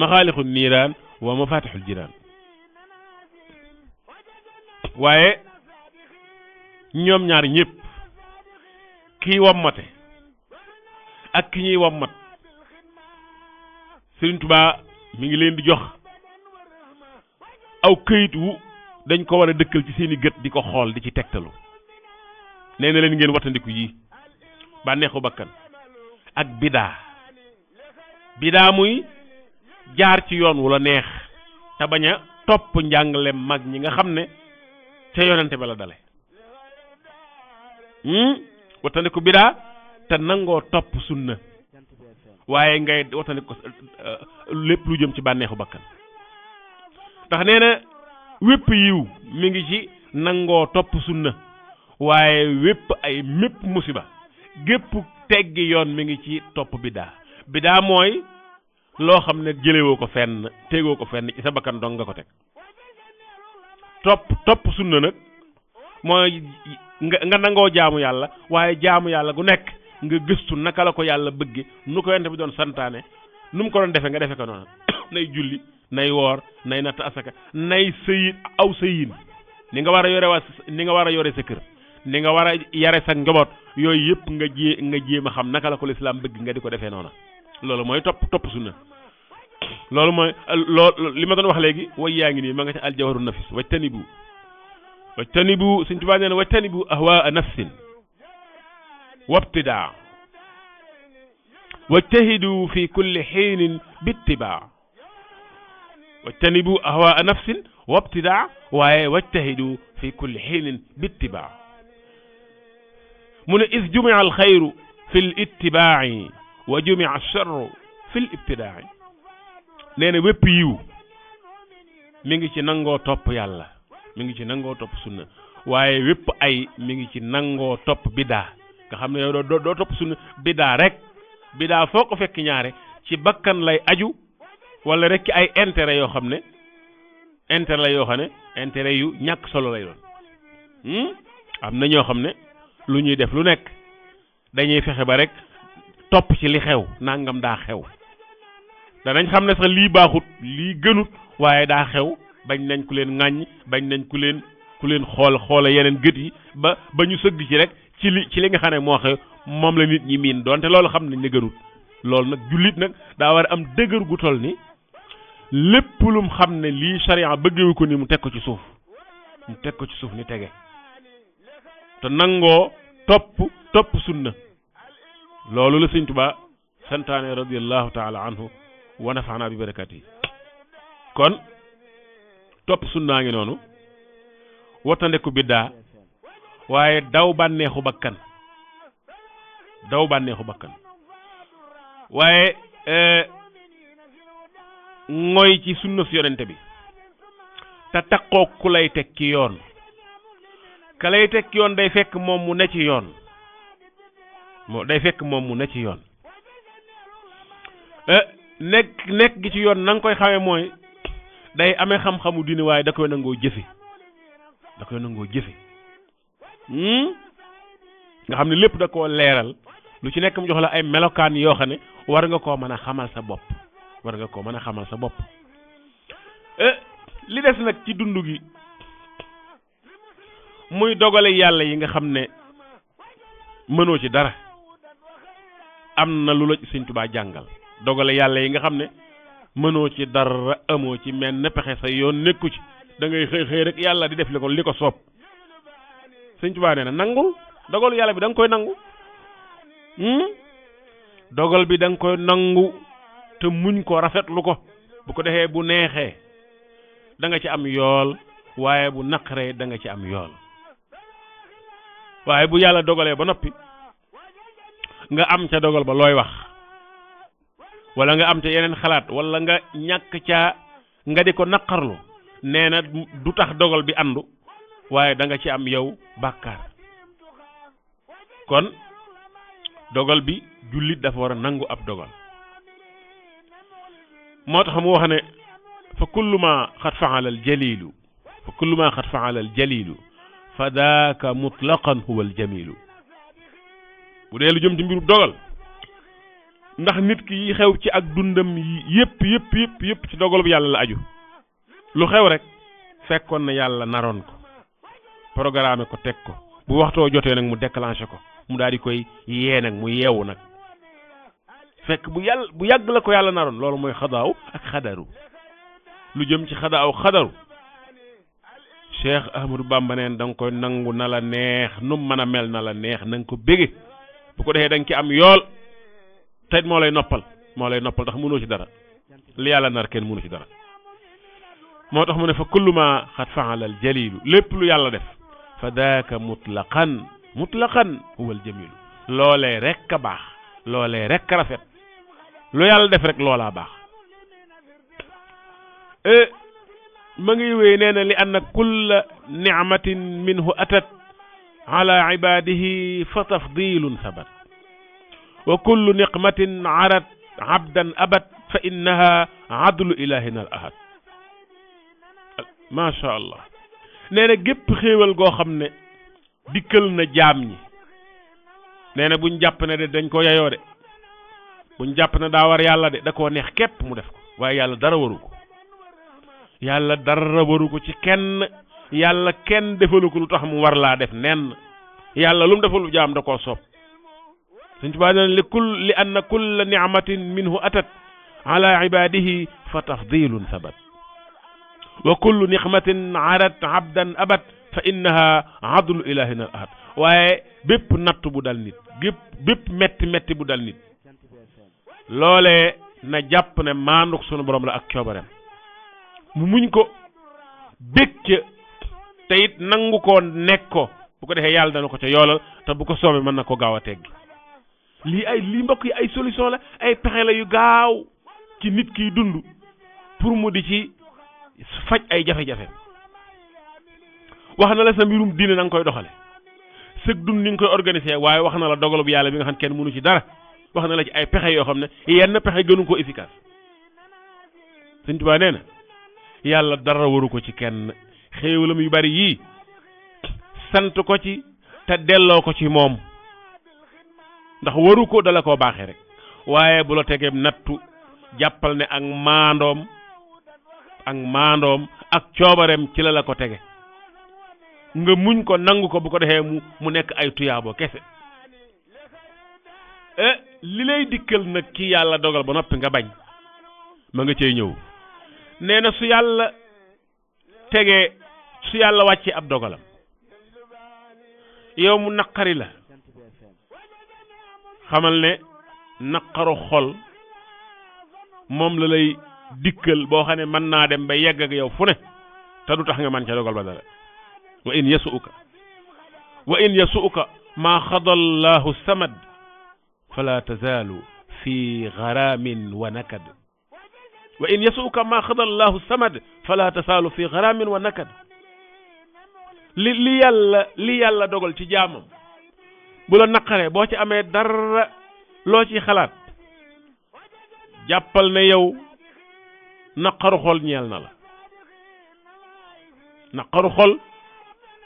maxaalixu niiraan wa mafatixul jiraan waaye ñoom ñaar ñëpp kii wommate ak ki ñuy wommat Sëriñ Tuubaa mi ngi leen di jox aw këyit wu dañ ko war a dëkkal ci seeni gët di ko xool di ci tegtalu nee na leen ngeen wattandiku yi bànneexu bakkan ak bidaa muy jaar ci yoon wu la neex te bañ a topp njàngale mag ñi nga xam ne ca yonente ba la dale wattandiku bidaa te nangoo topp sunna waaye ngay wattandiku lépp lu jëm ci bànneexu bakkan ndax nee na wépp yiw mi ngi ci nangoo topp sunna waaye mépp musiba gépp teggi yoon mi ngi ci topp bidaa mooy loo xam ne jëlewoo ko fenn tegoo ko fenn ci sa bakkan dong nga ko teg topp sunna nag mooy nga nangoo jaamu yàlla waaye jaamu yàlla gu nekk nga gëstu naka la ko yàlla bëgge nu ko yonent bi doon santaane nu mu ko doon defee nga defe ko noonu nay julli nay woor nay natt asaka nay sëyi aw sëyin ni nga war a yore ni nga war a yore sa kër ni nga war a yare sa njaboot yooyu yëpp nga jéem a xam naka la ko lislaam bëgg nga di ko defee noonu loolu mooy topp sunna loolu mooy li ma doon wax léegi way yaa ngi nii ma nga ci aljawharu nafis wajtanibu Sëñ Tuubaa nee na wajtanibu ahwaa nafsin wabtidaa wajtahidu fi kulli xiinin bittibaa wajtanibu ahwaa nafsin wabtidaa waaye wajtahidu fi kulli xiinin bittibaa mu ne is jumia alxayru fi l ittibaaci wa jumia alcharru fi l ibtidaaci nee na wépp yiw mi ngi ci nangoo topp yàlla mi ngi ci nangoo topp sunna waaye wépp ay mi ngi ci nangoo topp bidaa nga xam ne yow doo topp sunna bidaa rek bidaa foo ko fekk ñaare ci bakkan lay aju wala rek ci ay intérêt yoo xam ne intérêt yu ñàkk solo lay doon am na ñoo xam ne lu ñuy def lu nekk dañuy fexe ba rek topp ci li xew nangam daa xew danañ xam ne sax lii baaxut lii gënut waaye daa xew bañ nañ ku leen ŋàññ bañ nañ ku leen xoola yeneen gët yi ba ñu sëgg ci rek ci li nga xam ne moo xew moom la nit ñi miin doonte loolu xam nañ ne gënut loolu nag jullit nag daa war a am dëgër gu toll ni lépp lum xam ne lii sharia bëggewu ko ni mu teg ko ci suuf ni tege te nangoo topp sunna loolu la Sëñ Tuubaa santaane radiyallahu taala anhu wa nafaana bi barakati kon topp sunnaa ngi noonu wattandeku biddaa waaye daw bànneexu bakkan waaye ngoy ci sunna si yonente bi te takkoo ku lay teg ci yoon ka lay teg ci yoon day fekk moom mu ne ci yoon nekk gi ci yoon na nga koy xamee mooy day amee xam-xamu diine waaye da koy nangoo jëfe nga xam ne lépp da koo leeral lu ci nekk mu jox la ay melokaan yoo xam ne war nga koo mën a xamal sa bopp li des nag ci dund gi muy dogale yàlla yi nga xam ne mënoo ci dara am na lu la Sëñ Tuubaa jàngal dogale yàlla yi nga xam ne mënoo ci dara amoo ci menn pexe sa yoon nekku ci da ngay xëy rek yàlla di def li ko soob Sëñ Tuubaa nee na nangul dogalu yàlla bi da nga koy nangu dogal bi da nga koy nangu te muñ ko rafetlu ko bu ko defee bu neexee da nga ci am yool waaye bu naqaree da nga ci am yool waaye bu yàlla dogalee ba noppi nga am ca dogal ba looy wax wala nga am ca yeneen xalaat wala nga ñàkk ca nga di ko naqarlu nee na du tax dogal bi àndu waaye da nga ci am yow bàkkaar kon dogal bi jullit dafa war a nangu ab dogal moo tax mu wax ne fa kullu ma xad faala al jalilu fa daaka mutlaqan huwa al jamilu bu dee lu jëm ci mbiru dogal ndax nit ki yi xew ci ak dundam yépp ci dogal bu yàlla la aju lu xew rek fekkoon na yàlla naroon ko programme ko teg ko bu waxtoo jotee nag mu déclenché ko mu daal di koy yee nag mu yeewu nag fekk bu yàgg la ko yàlla naroon loolu mooy xadaaw ak xadaru lu jëm ci xadaaw xadaru Cheikh Ahmadou Bamba neen da nga koy nangu na la neex nu mën a mel na la neex na nga ko bége bu ko defee da nga ci am yool tey moo lay noppal ndax mënoo ci dara li yàlla nar kenn mënu ci dara moo tax mu ne fa kullu ma xat faala al jalilu lépp lu yàlla def fa daaka mutlaqan huwa al jamilu loolee rek a baax loolee rek a rafet lu yàlla def rek loolaa baax ma ngi wéy nee na li anna kulla nicmatin minhu atat ala ibadihi fa tafdilun sabat wa kullu niqmatin arat abdan abat fa innaha adlu ilahina al ahad ma sha allah nee na gépp xéewal goo xam ne dikkal na jaam ñi nee na buñ jàpp ne de dañ ko yayoo de buñ jàpp ne daa war yàlla de da koo neex képp mu def ko waaye yàlla dara waru ko yàlla dara waru ko ci kenn yàlla kenn defalu ko lu tax mu war laa def nenn yàlla lu mu defalu jaam da koo soob Sëñ Tuubaa nee na li anna kulla ni'matin minhu atat ala ibadihi fa tafdilun sabat wa kullu ni'matin arat abdan abat fa innaha adlu ilahina al ahad waaye bépp natt bu dal nit bépp metti bu dal nit loolee na jàpp ne maanduk sunu borom la ak coobareem mu muñ ko bég ca te it nangu koo nekk ko bu ko defee yàlla dana ko ca yoolal te bu ko soobee mën na ko gaaw a teggi lii mbokk yi ay solution la ay pexe la yu gaaw ci nit kiy dund pour mu di ci faj ay jafe-jafe wax na la sa mbirum diine na nga koy doxale sëg dund ni nga koy organiser waaye wax na la dogalub yàlla bi nga xam kenn mënu ci dara wax na la ci ay pexe yoo xam ne yenn pexe gënu ko efficace Sëñ Tuubaa nee na yàlla dara waru ko ci kenn xéewalam yu bari yii sant ko ci te delloo ko ci moom ndax waru ko dala koo baaxee rek waaye bu la tegee nattu jàppal ne ak maandoom ak coobareem ci la ko tege nga muñ ko nangu ko bu ko defee mu nekk ay tuyaabo kese li lay dikkal nag ki yàlla dogal ba noppi nga bañ ma nga cey ñëw nee na su yàlla wàccee ab dogalam yow mu naqari la xamal ne naqaru xol moom la lay dikkal boo xam ne mën naa dem ba yegg ak yow fu ne te du tax nga man ca dogal ba dara wa in yasuuka maa xada allahu samad fala tazaalu fi garamin wa nakad wa in yasuuka maa xada allahu samad fala tazaalu fi garamin wa nakad li yàlla dogal ci jaamam bu la naqaree boo ci amee dara loo ci xalaat jàppal ne yow naqaru xol ñeel na la naqaru xol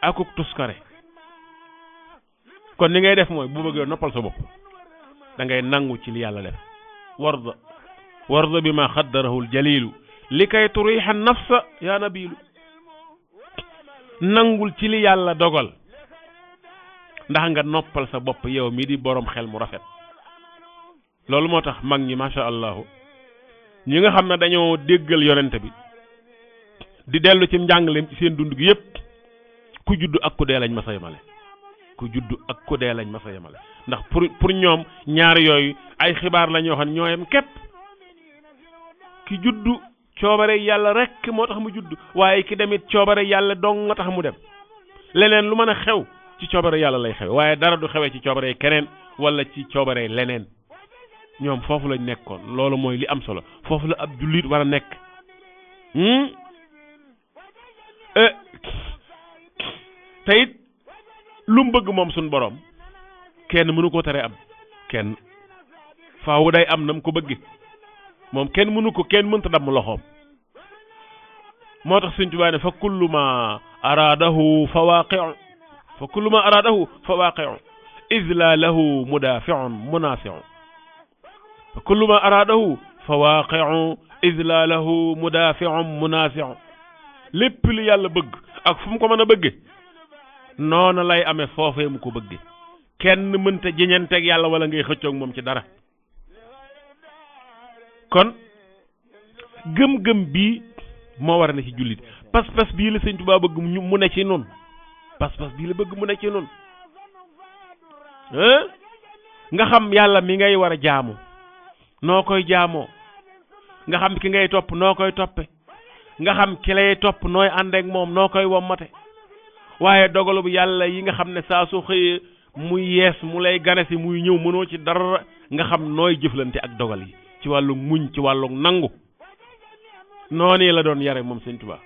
akuk tuskare kon ni ngay def mooy bu bëggee noppal sa bopp da ngay nangu ci li yàlla def warda bi ma xaddarahu aljalilu li kay turiha nafsa yaa nabilu nangul ci li yàlla dogal ndax nga noppal sa bopp yow mi di borom xel mu rafet loolu moo tax mag ñi masha allahu ñi nga xam ne dañoo déggal yonente bi di dellu ci njàngaleem ci seen dund gi yépp ku juddu ak ku dee lañ masa yemale ndax pour ñoom ñaari yooyu ay xibaar la ñoo xam ne ñooyam képp ki juddu coobare yàlla rek moo tax mu judd waaye ki demit coobare yàlla dong nga tax mu dem leneen lu mën a xew ci coobare yàlla lay xew waaye dara du xewee ci coobare keneen wala ci coobare leneen ñoom foofu lañ nekkoon loolu mooy li am solo foofu la ab jullit war a nekk te it lu mu bëgg moom suñ borom kenn mënu ko tere am kenn faawu day am nam ko bëgge moom kenn mënta damm loxoom moo tax Sëñ Tuubaa ne fa kullu ma araadahu fa waaqi'u iz la lahu mudaafi'un munaafi'un fa kullu ma araadahu fa waaqi'u iz la lahu mudaafi'un munaafi'un lépp li yàlla bëgg ak fu mu ko mën a bëgge noona lay amee foofee mu ko bëgge kenn mënta jiñanteeg yàlla wala ngay xëccoog moom ci dara kon gëm-gëm bii moo war a ne ci jullit pas-pas bii la Sëñ Tuubaa bëgg mu ne ci noonu pas-pas bii la bëgg mu ne ci noonu nga xam yàlla mi ngay war a jaamu noo koy jaamoo nga xam ki ngay topp noo koy toppe nga xam ki lay topp nooy ànd ak moom noo koy wommate waaye dogalu bu yàlla yi nga xam ne saa soo xëyee muy yees mu lay gane si muy ñëw mënoo ci dara nga xam nooy jëflante ak dogal yi ci wàllu muñ ci wàllu nangu noonu la doon yare moom Sëñ Tuubaa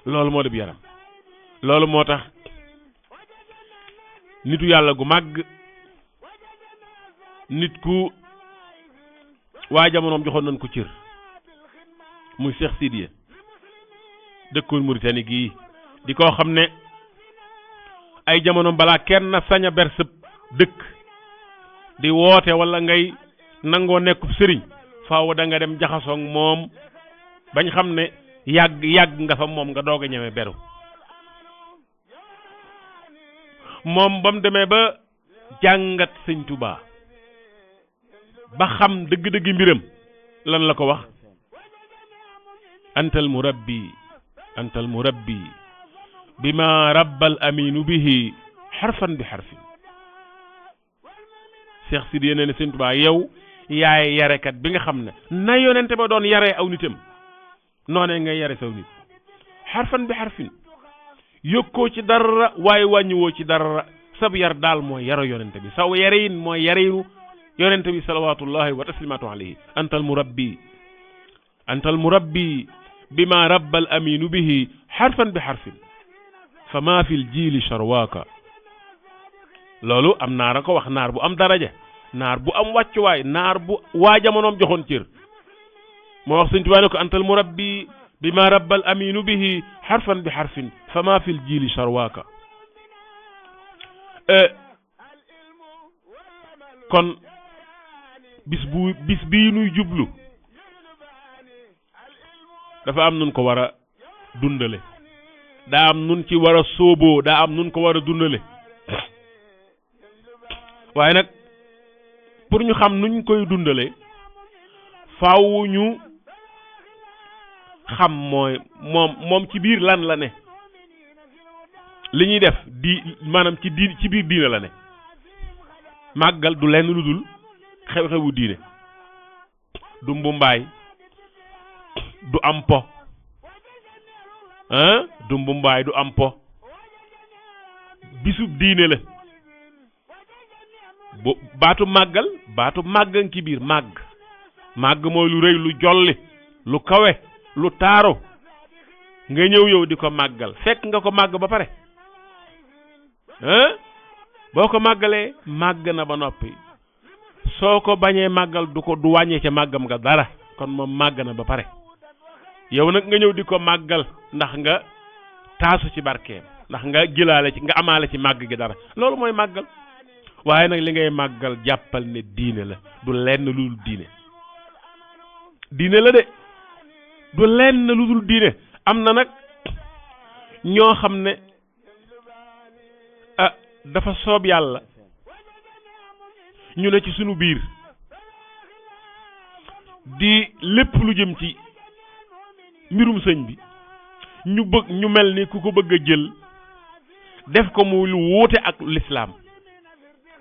loolu moo dib yaram loolu moo tax nitu yàlla gu màgg nit ku waa jamonoom joxoon nañ ko cër muy Cheikh Sidiye dëkkoon Mauritanie gii di koo xam ne ay jamono balaa kenn sañ a ber sëb dëkk di woote wala ngay nangoo nekkub sëriñ faaw da nga dem jaxasoog moom bañ xam ne yàgg nga fa moom nga doog a ñeme beru moom ba mu demee ba jàngat sëñ Tuubaa ba xam dëgg-dëgg mbiram lan la ko wax antal murabbi bima rabbal aminu bihi xarfan bi xarfin Cheikh Sidiye nee na sëñ Tuubaa yow yaay yarekat bi nga xam ne na yonente ba doon yaree aw nitam noonee ngay yare saw nit xarfan bi xarfin yokkoo ci dara waaye wàññiwoo ci dara sab yar daal mooy yaro yonente bi saw yareyin mooy yareynu yonente bi salawatullahi wa taslimatu alayhi antal murabbi bima rabbal aminu bihi xarfan bi xarfin fa ma fil jiili sharwaaka loolu am naar a ko wax naar bu am daraja naar bu am wàccuwaay naar bu waa jamonoom joxoon cër moo wax sëñ Tuubaa ne ko antal murabbi bima rabbal aminu bihi xarfan bi xarfin fa ma fil jiili sharwaaka kon bis bii nuy jublu dafa am nun ko war a dundale daa am nun ci war a sóoboo daa am nun ko war a dundale waaye nag pour ñu xam nuñ koy dundale faaw ñu xam mooy moom ci biir lan la ne li ñuy def maanaam ci biir diine la ne màggal du lenn lu dul xew-xewu diine du mbumbaay du am po du mbumbaay du am po bisub diine la baatu màggan ci biir màgg mooy lu rëy lu jolli lu kawe lu taaro nga ñëw yow di ko màggal fekk nga ko màgg ba pare boo ko màggalee màgg na ba noppi soo ko bañee màggal du wàññee ca màggam nga dara kon moom màgg na ba pare yow nag nga ñëw di ko màggal ndax nga taasu ci barkeem ndax nga jëlaale ci nga amaale ci màgg gi dara loolu mooy màggal waaye nag li ngay màggal jàppal ne diine la du lenn lu dul diine la de du lenn lu dul diine am na nag ñoo xam ne dafa soob yàlla ñu ne ci sunu biir di lépp lu jëm ci mbirum sëñ bi ñu mel ni ku ko bëgg a jël def ko muy lu wuute ak l'islam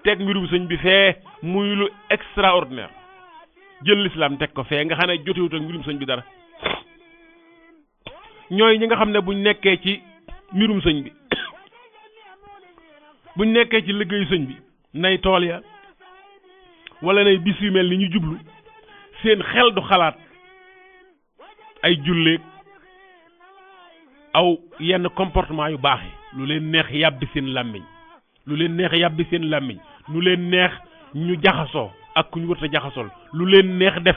teg mbirum sëñ bi fee muy lu extraordinaire jël l'islam teg ko fee nga xam ne jotewut ak mbirum sëñ bi dara ñooy ñi nga xam ne buñ nekkee ci mbirum sëñ bi buñ nekkee ci liggéeyu sëñ bi nay tool ya wala nay bis yu mel ni ñu jublu seen xel du xalaat ay julleeg aw yenn comportement yu baax yi lu leen neex yàbbi seen làmmiñ lu leen neex ñu jaxasoo ak ku ñu wërta jaxasool lu leen neex def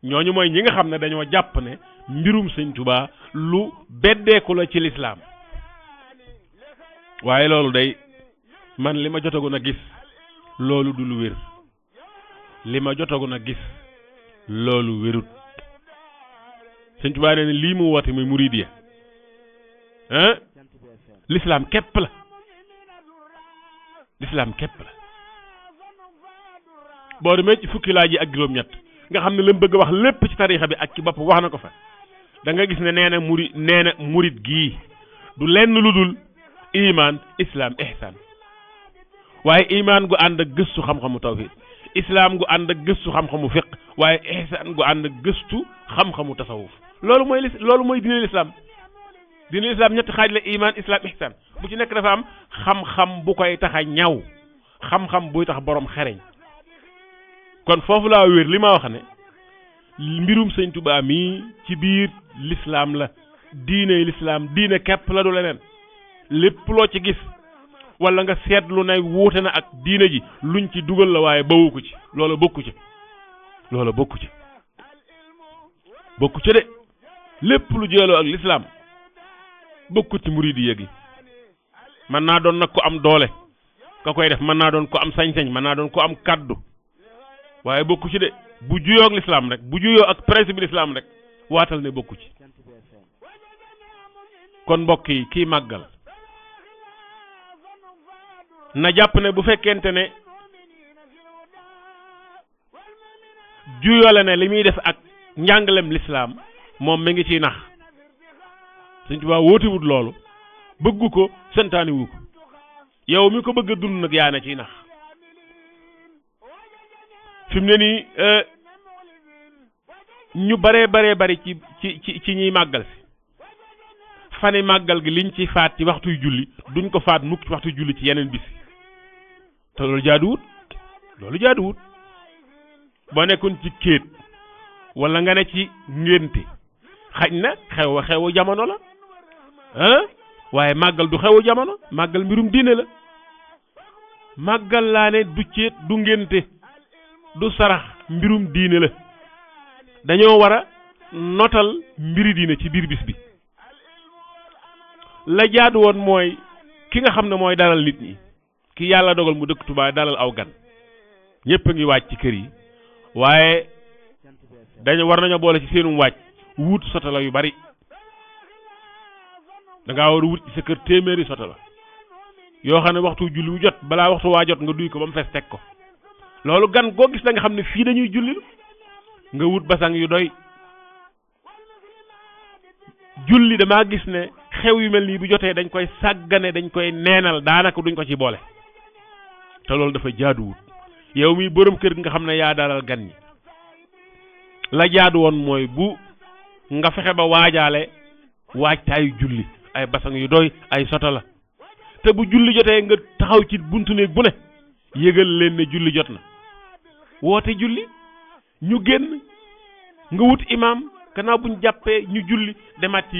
ñooñu mooy ñi nga xam ne dañoo jàpp ne mbirum sëñ Tuubaa lu beddeeku la ci lislaam waaye loolu day man li ma jotagoon a gis loolu du lu wér loolu wérut sëñ Tuubaa nee na lii mu woote muy muridiya lislaam képp la boo demee ci fukki laaj yi ak juróom-ñett nga xam ne la mu bëgg a wax lépp ci tariixa bi ak ci bopp wax na ko fa da nga gis ne nee na murid gii du lenn lu dul iman islam ihsan waaye iman gu ànd ak gëstu xam-xamu tawhid islam gu ànd ak gëstu xam-xamu fiq waaye ihsan gu ànd ak gëstu xam-xamu tasawuf loolu mooy diine l'islam ñetti xaaj la iman islam ihsan bu ci nekk dafa am xam-xam bu koy tax a ñaw xam-xam buy tax borom xereñ kon foofu laa wér li ma wax ne mbirum sëñ Tuubaa mii ci biir l'islam la diine képp la du leneen lépp loo ci gis wala nga seetlu ne wuute na ak diine ji luñ ci dugal la waaye bawu ko ci loola bokku ci de lépp lu jëloo ak l'islam bokkut ci muridiya gi mën naa doon nag ko am doole ka koy def mën naa doon ko am sañ-sañ mën naa doon ko am kaddu waaye bokku ci de bu juyoo ak l'islam rek bu juyoo ak principe l'islam rek waatal ne bokku ci kon mbokk yi kii màggal na jàpp ne bu fekkente ne juyoo la ne li muy def ak njàngalem l'islam moom mi ngi ciy nax Sëñ Tuubaa wóotiwut loolu bëggu ko santaani wu ko yow mi ko bëgg a dund nag yaa na ciy nax fi mu ne nii ñu baree bari ci ñuy màggal si fani màggal gi liñ ci faat ci waxtuy julli duñ ko faat mukk ci waxtuy julli ci yeneen bis te loolu jaaduwut boo nekkoon ci kéet wala nga ne ci ngénte xaj na xewu jamono la waaye màggal du xewu jamono màggal mbirum diine la màggal laa ne du céet du ngénte du sarax mbirum diine la dañoo war a notal mbiri diine ci biir bis bi la jaadu woon mooy ki nga xam ne mooy dalal nit ñi ki yàlla dogal mu dëkk Tuubaa dalal aw gan ñëpp a ngi wàcc ci kër yi waaye dañu war nañoo boole ci seenum wàcc wut sotala yu bari da ngaa war a wut ci sa kër téeméeri sotala yoo xam ne waxtu julli wu jot balaa waxtu waa jot nga duy ko ba mu fees teg ko loolu gan goo gis da nga xam ne fii dañuy julli nga wut basang yu doy julli damaa gis ne xew yu mel nii bu jotee dañ koy sàggane dañ koy neenal daanaka duñ ko ci boole te loolu dafa jaaduwut yow mi borom kër nga xam ne yaa dalal gan ñi la jaadu woon mooy bu nga fexe ba waajaale waajtaayu julli ay basang yu doy ay soto la te bu julli jotee nga taxaw ci buntu néeg bu ne yëgal leen ne julli jot na woote julli ñu génn nga wut imaam gannaaw buñ jàppee ñu julli demaat ci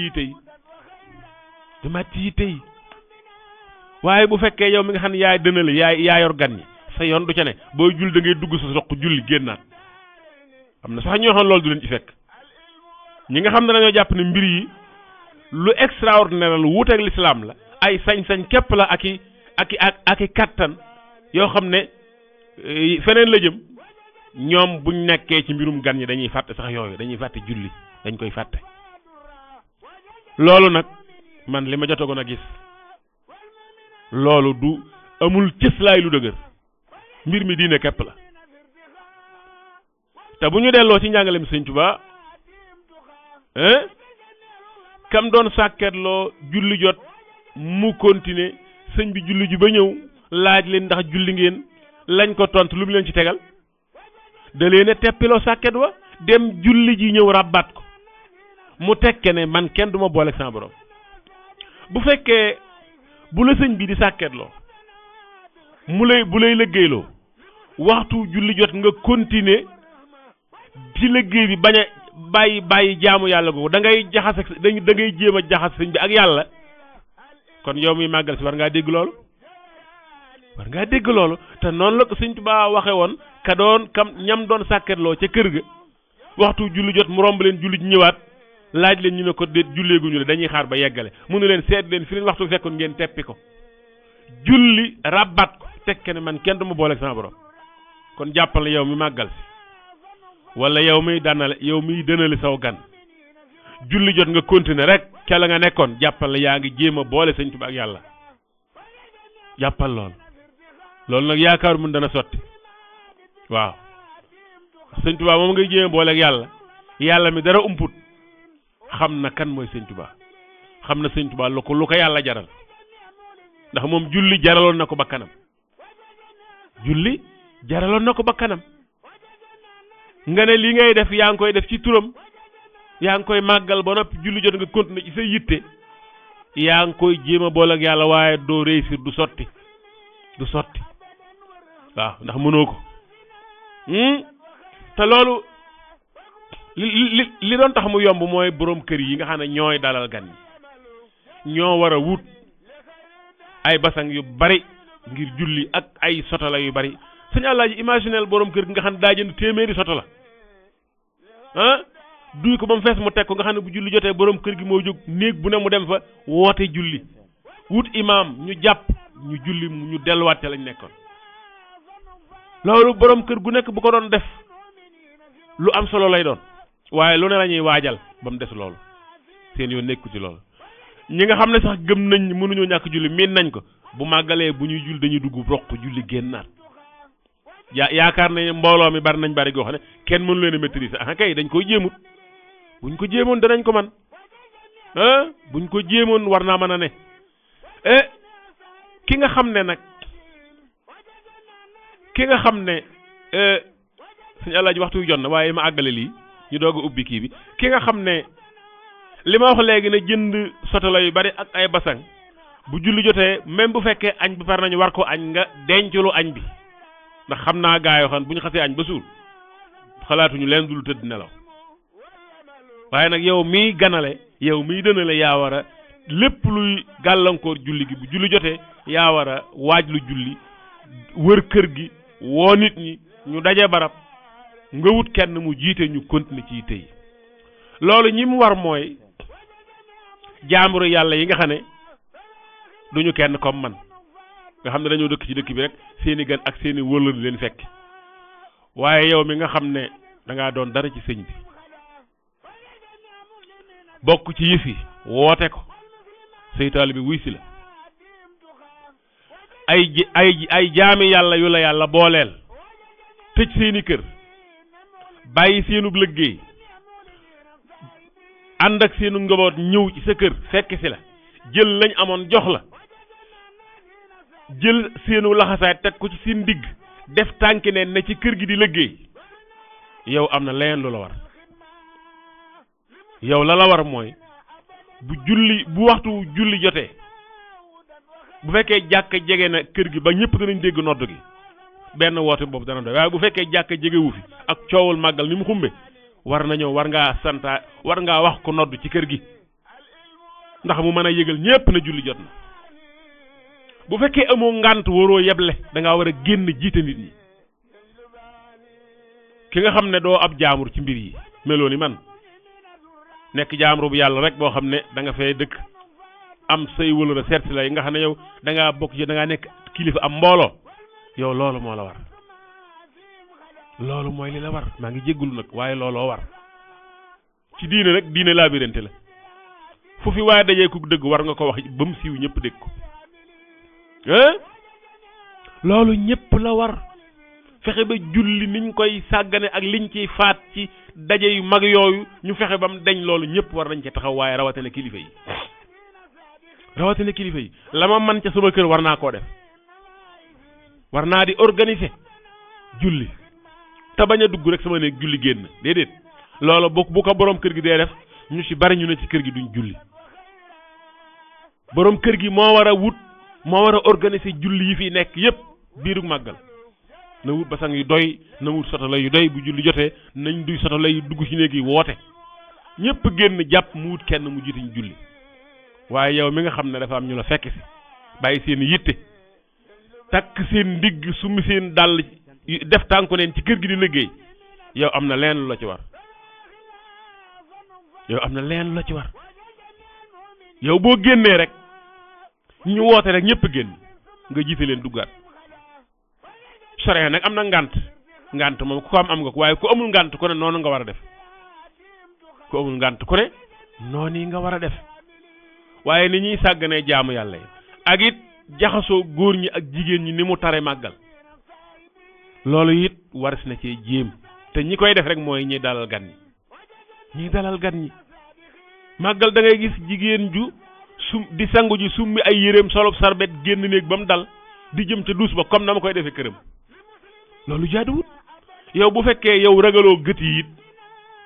yitte yi waaye bu fekkee yow mi nga xam ne yaay dënale yaa yor gan ñi sa yoon du ca ne booy julli da ngay dugg sa soq julli génnaat am na sax ñoo xam loolu du leen ci fekk ñi nga xam ne dañoo jàpp ne mbir yi lu extraordinaire lu wuuteeg l'islam la ay sañ-sañ képp la ak i kattan yoo xam ne feneen la jëm ñoom buñ nekkee ci mbirum gan ñi dañuy fàtte sax yooyu dañuy fàtte julli dañ koy fàtte loolu nag man li ma jotagoon a gis loolu du amul cëslaay lu dëgër mbir mi diine képp la te bu ñu delloo ci njàngaleem Sëñ Tuubaa kam doon sàkketloo julli jot mu continuer sëñ bi julli ji ba ñëw laaj leen ndax julli ngeen lañ ko tontu lu mu leen ci tegal da leen a teppiloo sàkket wa dem julli ji ñëw ràbbaat ko mu tekke ne man kenn du ma boole sama borom bu fekkee bu la sëñ bi di sàkketloo bu lay liggéeyloo waxtu julli jot nga continuer ci liggéey bi bañ a bàyyi jaamu yàlla googu da ngay jaxase da ngay jéem a jaxas sëñ bi ak yàlla kon yow muy màggal si war ngaa dégg loolu te noonu la ko Sëñ Tuubaa waxe woon ñam doon sàkketloo ca kër ga waxtu julli jot mu romb leen julli ci ñëwaat laaj leen ñu ne ko déet julleeguñu le dañuy xaar ba yeggale mu ne leen seet leen fi leen waxtu fekkoon ngeen teppi ko julli rabat ko tekke ne man kenn du ma boole sama borom kon jàppal la yow mi màggal si wala yow miy dënale saw gan julli jot nga continuer rek ca la nga nekkoon jàppal la yaa ngi jéem a boole Sëñ Tuubaa ak yàlla jàppal loolu nag yaakaar mun dana sotti waaw Sëñ Tuubaa moom ngay jéem a boole ak yàlla mi dara umput xam na kan mooy Sëñ Tuubaa xam na Sëñ Tuubaa lu ko yàlla jaral ndax moom julli jaraloon na ko bakkanam nga ne li ngay def yaa ngi koy def ci turam yaa ngi koy màggal ba noppi julli jot nga continuer ci sa yitte yaa ngi koy jéem a boole ak yàlla waaye doo réussir du sotti waaw ndax mënoo ko te loolu li doon tax mu yomb mooy borom kër yi nga xam ne ñooy dalal gan ñi ñoo war a wut ay basang yu bari ngir julli ak ay sotala yu bari sëñ Alaaji imaginel borom kër gi nga xam ne daa jënd téeméeri sotala duy ko ba mu fees mu teg ko nga xam ne bu julli jotee borom kër gi moo jóg néeg bu ne mu dem fa woote julli wut imaam ñu jàpp ñu julli ñu delluwaat ca lañ nekkoon. loolu borom kër gu nekk bu ko doon def lu am solo lay doon waaye lu ne la ñuy waajal ba mu des loolu seen yoon nekku ci loolu. ñi nga xam ne sax gëm nañ mënuñoo ñàkk julli miin nañ ko bu màggalee bu ñuy julli dañuy dugg roq julli génnaat yaakaar nañ mbooloo mi bari nañ bari goo xam ne kenn mënu leen a maîtriser ah kay dañ koy jéemut buñ ko jéemoon danañ ko man buñ ko jéemoon war naa mën a ne ki nga xam ne nag suñu Alaaji waxtu wi jot na waaye ma àggale lii ñu doog a ubbi kii bi ki nga xam ne li ma wax léegi ne jënd sotala yu bari ak ay basang bu julli jotee même bu fekkee añ bi par nañu war ko añ nga denculu añ bi ndax xam naa gaa yoo xam bu ñu xasee añ ba suur xalaatuñu leen dul tëdd nelaw waaye nag yow miy ganale yow miy dënale yaa war a lépp luy gàllankoor julli gi bu julli jotee yaa war a waaj lu julli wër kër gi woo nit ñi ñu daje barab nga wut kenn mu jiite ñu continuer ci tey loolu ñi mu war mooy jaamburu yàlla yi nga xam ne duñu kenn comme man nga xam ne dañoo dëkk ci dëkk bi rek seeni gan ak seeni wëllër leen fekk waaye yow mi nga xam ne dangaa doon dara ci sëñ bi bokk ci yëf yi woote ko say taalibe bi wuy si la ay jaami yàlla yu la yàlla booleel tëj seeni kër bàyyi seenub liggéey ànd ak seenu njaboot ñëw ci sa kër fekk si la jël lañ amoon jox la jël seenu laxasaay teg ko ci seen digg def tànki neen ne ci kër gi di liggéey yow am na leneen lu la war yow la war mooy bu waxtu julli jotee bu fekkee jàkk jege na kër gi ba ñëpp danañ dégg nodd gi benn woote boobu dana doy waaye bu fekkee jàkk jegewu fi ak coowul màggal ni mu xumbe war ngaa wax ko nodd ci kër gi ndax mu mën a yëgal ñépp na julli jot na bu fekkee amoo ngànt waroo yeble da ngaa war a génn jiite nit ñi ki nga xam ne doo ab jaamur ci mbir yi meloo ni man nekk jaamur bu yàlla rek boo xam ne da nga fee dëkk am say wëlëra seet si la yi nga xam ne yow da ngaa bokk ci da ngaa nekk kilifa am mbooloo yow loolu moo la war loolu mooy li la war maa ngi jéggulu nag waaye looloo war ci diine nag diine laabirante la fu fi waaye dajee ku dëgg war nga ko wax ba mu siiw ñëpp dégg ko loolu ñëpp la war fexe ba julli niñ koy sàggane ak liñ ciy faat ci daje yu mag yooyu ñu fexe ba mu deñ loolu ñëpp war nañ ci taxaw waaye rawatina kilifa yi la ma man ca sama kër war naa koo def war naa di organiser julli te bañ a dugg rek sama néeg julli génn déedéet loolu bu ko borom kër gi dee def ñu ci bari ñu ne ci kër gi duñ julli borom kër gi moo war a organiser julli yi fi nekk yépp biiru màggal na wut basang yu doy na wut sotala yu doy bu julli jotee nañ duy sotala yu dugg ci néeg yi woote ñépp génn jàpp mu wut kenn mu jiite ñu julli waaye yow mi nga xam ne dafa am ñu la fekk si bàyyi seen yitte takk seen ndigg summi seen dàll def tànku neen ci kër gi di liggéey yow am na leen lu la ci war yow boo génnee rek ñu woote rek ñëpp génn nga jiite leen duggaat sore nag am na ngànt moom ku ko am nga ko waaye ku amul ngànt ku ne noonu nga war a def nga war a def waaye ni ñuy sàgganee jaamu yàlla yi ak it jaxasoo góor ñi ak jigéen ñi ni mu tare màggal loolu it waris na cee jéem te ñi koy def rek mooy ñi dalal gan ñi màggal da ngay gis jigéen ju di sangu ji summi ay yéreem solob sarbet génn néeg ba mu dal di jëm ca duus ba comme na ma koy defee këram loolu jaaduwut yow bu fekkee yow ragaloo gët yi it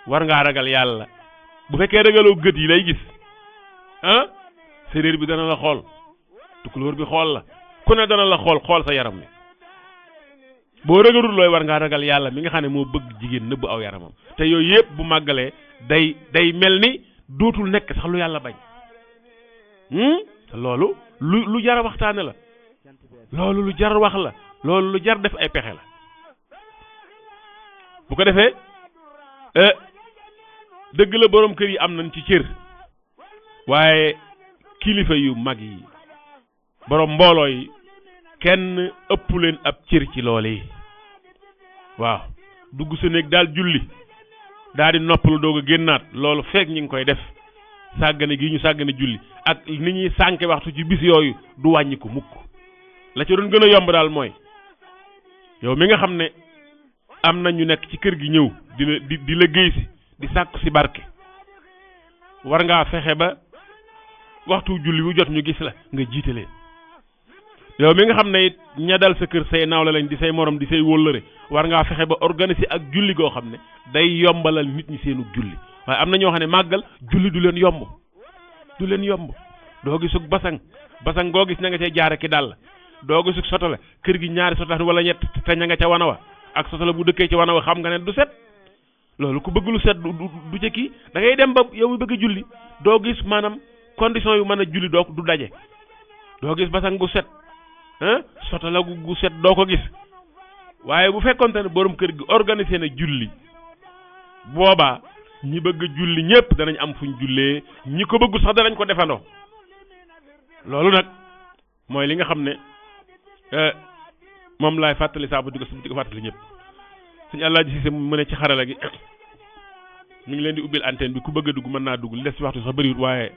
war ngaa ragal yàlla bu fekkee ragaloo gët yi lay gis séeréer bi dana la xool tukulóor bi xool la ku ne dana la xool sa yaram wi boo ragalul looy war ngaa ragal yàlla mi nga xam ne moo bëgg jigéen nëbb aw yaramam te yooyu yëpp bu màggalee day mel ni dootul nekk sax lu yàlla bañ te loolu lu jar a waxtaane la loolu lu jar wax la loolu lu jar def ay pexe la bu ko defee dëgg la borom kër yi am nañ ci cër waaye kilifa yu mag yi borom mbooloo yi kenn ëpp leen ab cër ci loole yi waaw dugg sa néeg daal julli daal di noppalu doog a génnaat loolu fekk ñi ngi koy def sàggane gi ñu sàggane julli ak ni ñuy sànke waxtu ci bis yooyu du wàññi ko mukk la ci doon gën a yomb daal mooy yow mi nga xam ne am na ñu nekk ci kër gi ñëw di la géy si di sàkku si barke war ngaa fexe ba waxtu julli wu jot ñu gis la nga jiite leen yow mi nga xam ne it ña dal sa kër say nawle lañ di say morom di say wóllëre war ngaa fexe ba organiser ak julli goo xam ne day yombalal nit ñi seenu julli waaye am na ñoo xam ne màggal julli du leen yomb doo gisug basang goo gis na nga cay jaare ki dàll doo gisug sotale kër gi ñaari sotale wala ñett te ña nga ca wana wa ak sotale bu dëkkee ci wana wa xam nga ne du set loolu ku bëgg lu set du ca kii da ngay dem ba yow mi bëgg a julli doo gis maanaam condition yu mën a julli doo du daje doo gis basang gu set sotale gu set doo ko gis waaye bu fekkonte ne borom kër gi organisé na julli boobaa ñi bëgg julli ñëpp danañ am fuñ jullee ñi ko bëggu sax danañ ko defandoo loolu nag mooy li nga xam ne moom laay fàttali saa bu di ko fàttali ñëpp suñu Alaaji Siise mu ne ci xarala gi mi ngi leen di ubbil antenne bi ku bëgg a dugg mën naa dugg li des ci waxtu sax bëriwut waaye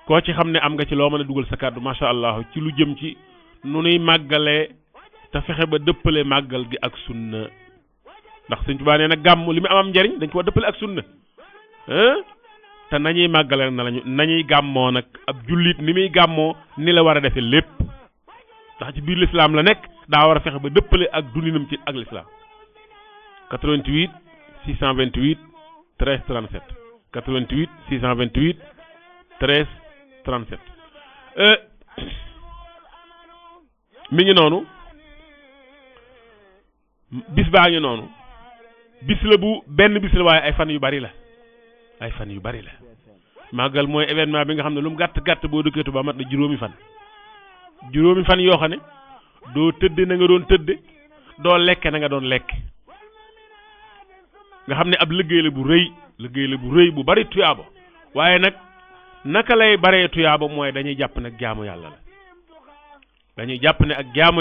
koo ci xam ne am nga ci loo mën a dugal sa kàddu macha allah ci lu jëm ci nu nuy màggalee te fexe ba dëppale màggal gi ak sunna ndax Sëñ Tuubaa nee na gàmm li mu am njariñ dañ ko dëppale ak sunna te nañuy màggale nañuy gàmmoo nag ab jullit ni muy gàmmoo ni la war a defe lépp ndax ci biir l'islam la nekk daa war a fexe ba dëppale ak dundinam ci ak l'islam 88 628 13 37 88 628 13 37 mi ngi noonu bis baa ngi noonu bis la bu benn bis la waaye ay fan yu bari la màggal mooy événement bi nga xam ne lu mu gàtt gàtt boo dëkkee Tuubaa mat na juróomi fan yoo xam ne doo tëdde na nga doon tëdde doo lekke na nga doon lekk nga xam ne ab liggéey la bu rëy bu bari tuyaaba waaye nag naka lay baree tuyaaba mooy dañuy jàpp ne ak jaamu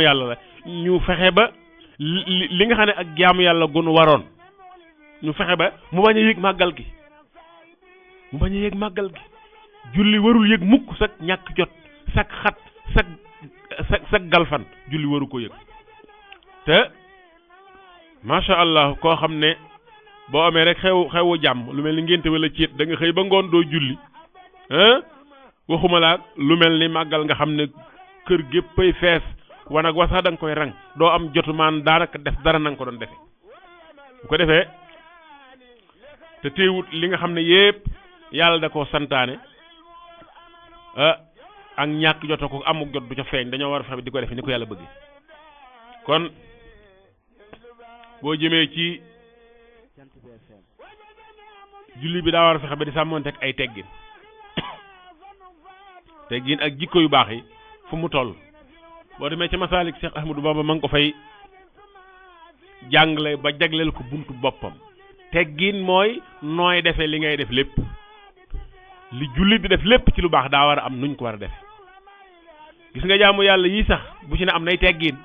yàlla la ñu fexe ba li nga xam ne ak jaamu yàlla gun waroon ñu fexe ba mu bañ a yëg màggal gi julli warul yëg mukk sak ñàkk jot sak xat sak galfan julli waru ko yëg te macha allah koo xam ne boo amee rek xewu jàmm lu mel ni ngénte wala ciit da nga xëy ba ngoon doo julli waxuma laa lu mel ni màggal nga xam ne kër géppay fees wanag wa sax da nga koy rang doo am jotu maan daanaka def dara na nga ko doon defe bu ko defee te teewut li nga xam ne yépp yàlla da koo santaane ak ñàkk jot ko amuk jot du ca feeñ dañoo war a fexe di ko defe ni ko yàlla bëgg kon boo jëmee ci julli bi daa war a fexe ba di sàmmonteeg ay teggin ak jikko yu baax yi fu mu toll boo demee ca Masaalik Cheikh Ahmadou Bamba ma ngi ko fay jàngale ba jagleel ko buntu boppam teggin mooy nooy defee li ngay def lépp li jullit di def lépp ci lu baax daa war a am nuñ ko war a def gis nga jaamu yàlla yii sax bu ci ne am nay teggin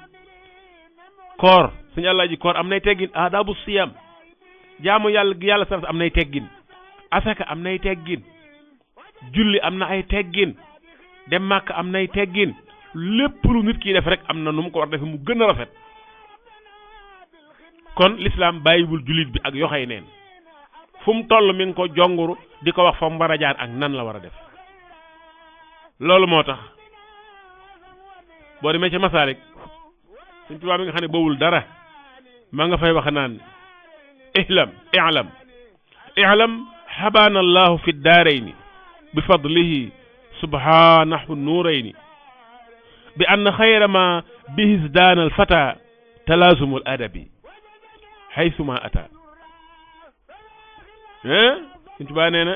koor suñu Àllaa ji koor am nay teggin aadaabu siyam jaamu yàlla gi yàlla sax am nay teggin asaka am nay teggin julli am na ay teggin dem màkk am nay teggin lépp lu nit ki def rek am na nu mu ko war a defe mu gën a rafet kon l'islam bàyyiwul jullit bi ak yoxay neen fu mu toll mi ngi ko jonguru di ko wax fa mu war a jaar ak nan la war a def loolu moo tax boo demee ca Masaalik Sëñ Tuubaa mi nga xam ne bawul dara maa nga fay wax naan i'lam habana allahu fi daarayni bi fadlihi subhanahu nuurayni bi ann xayra ma bihi daana al fata talaasumul adabi haysuma ata Sëñ Tuubaa nee na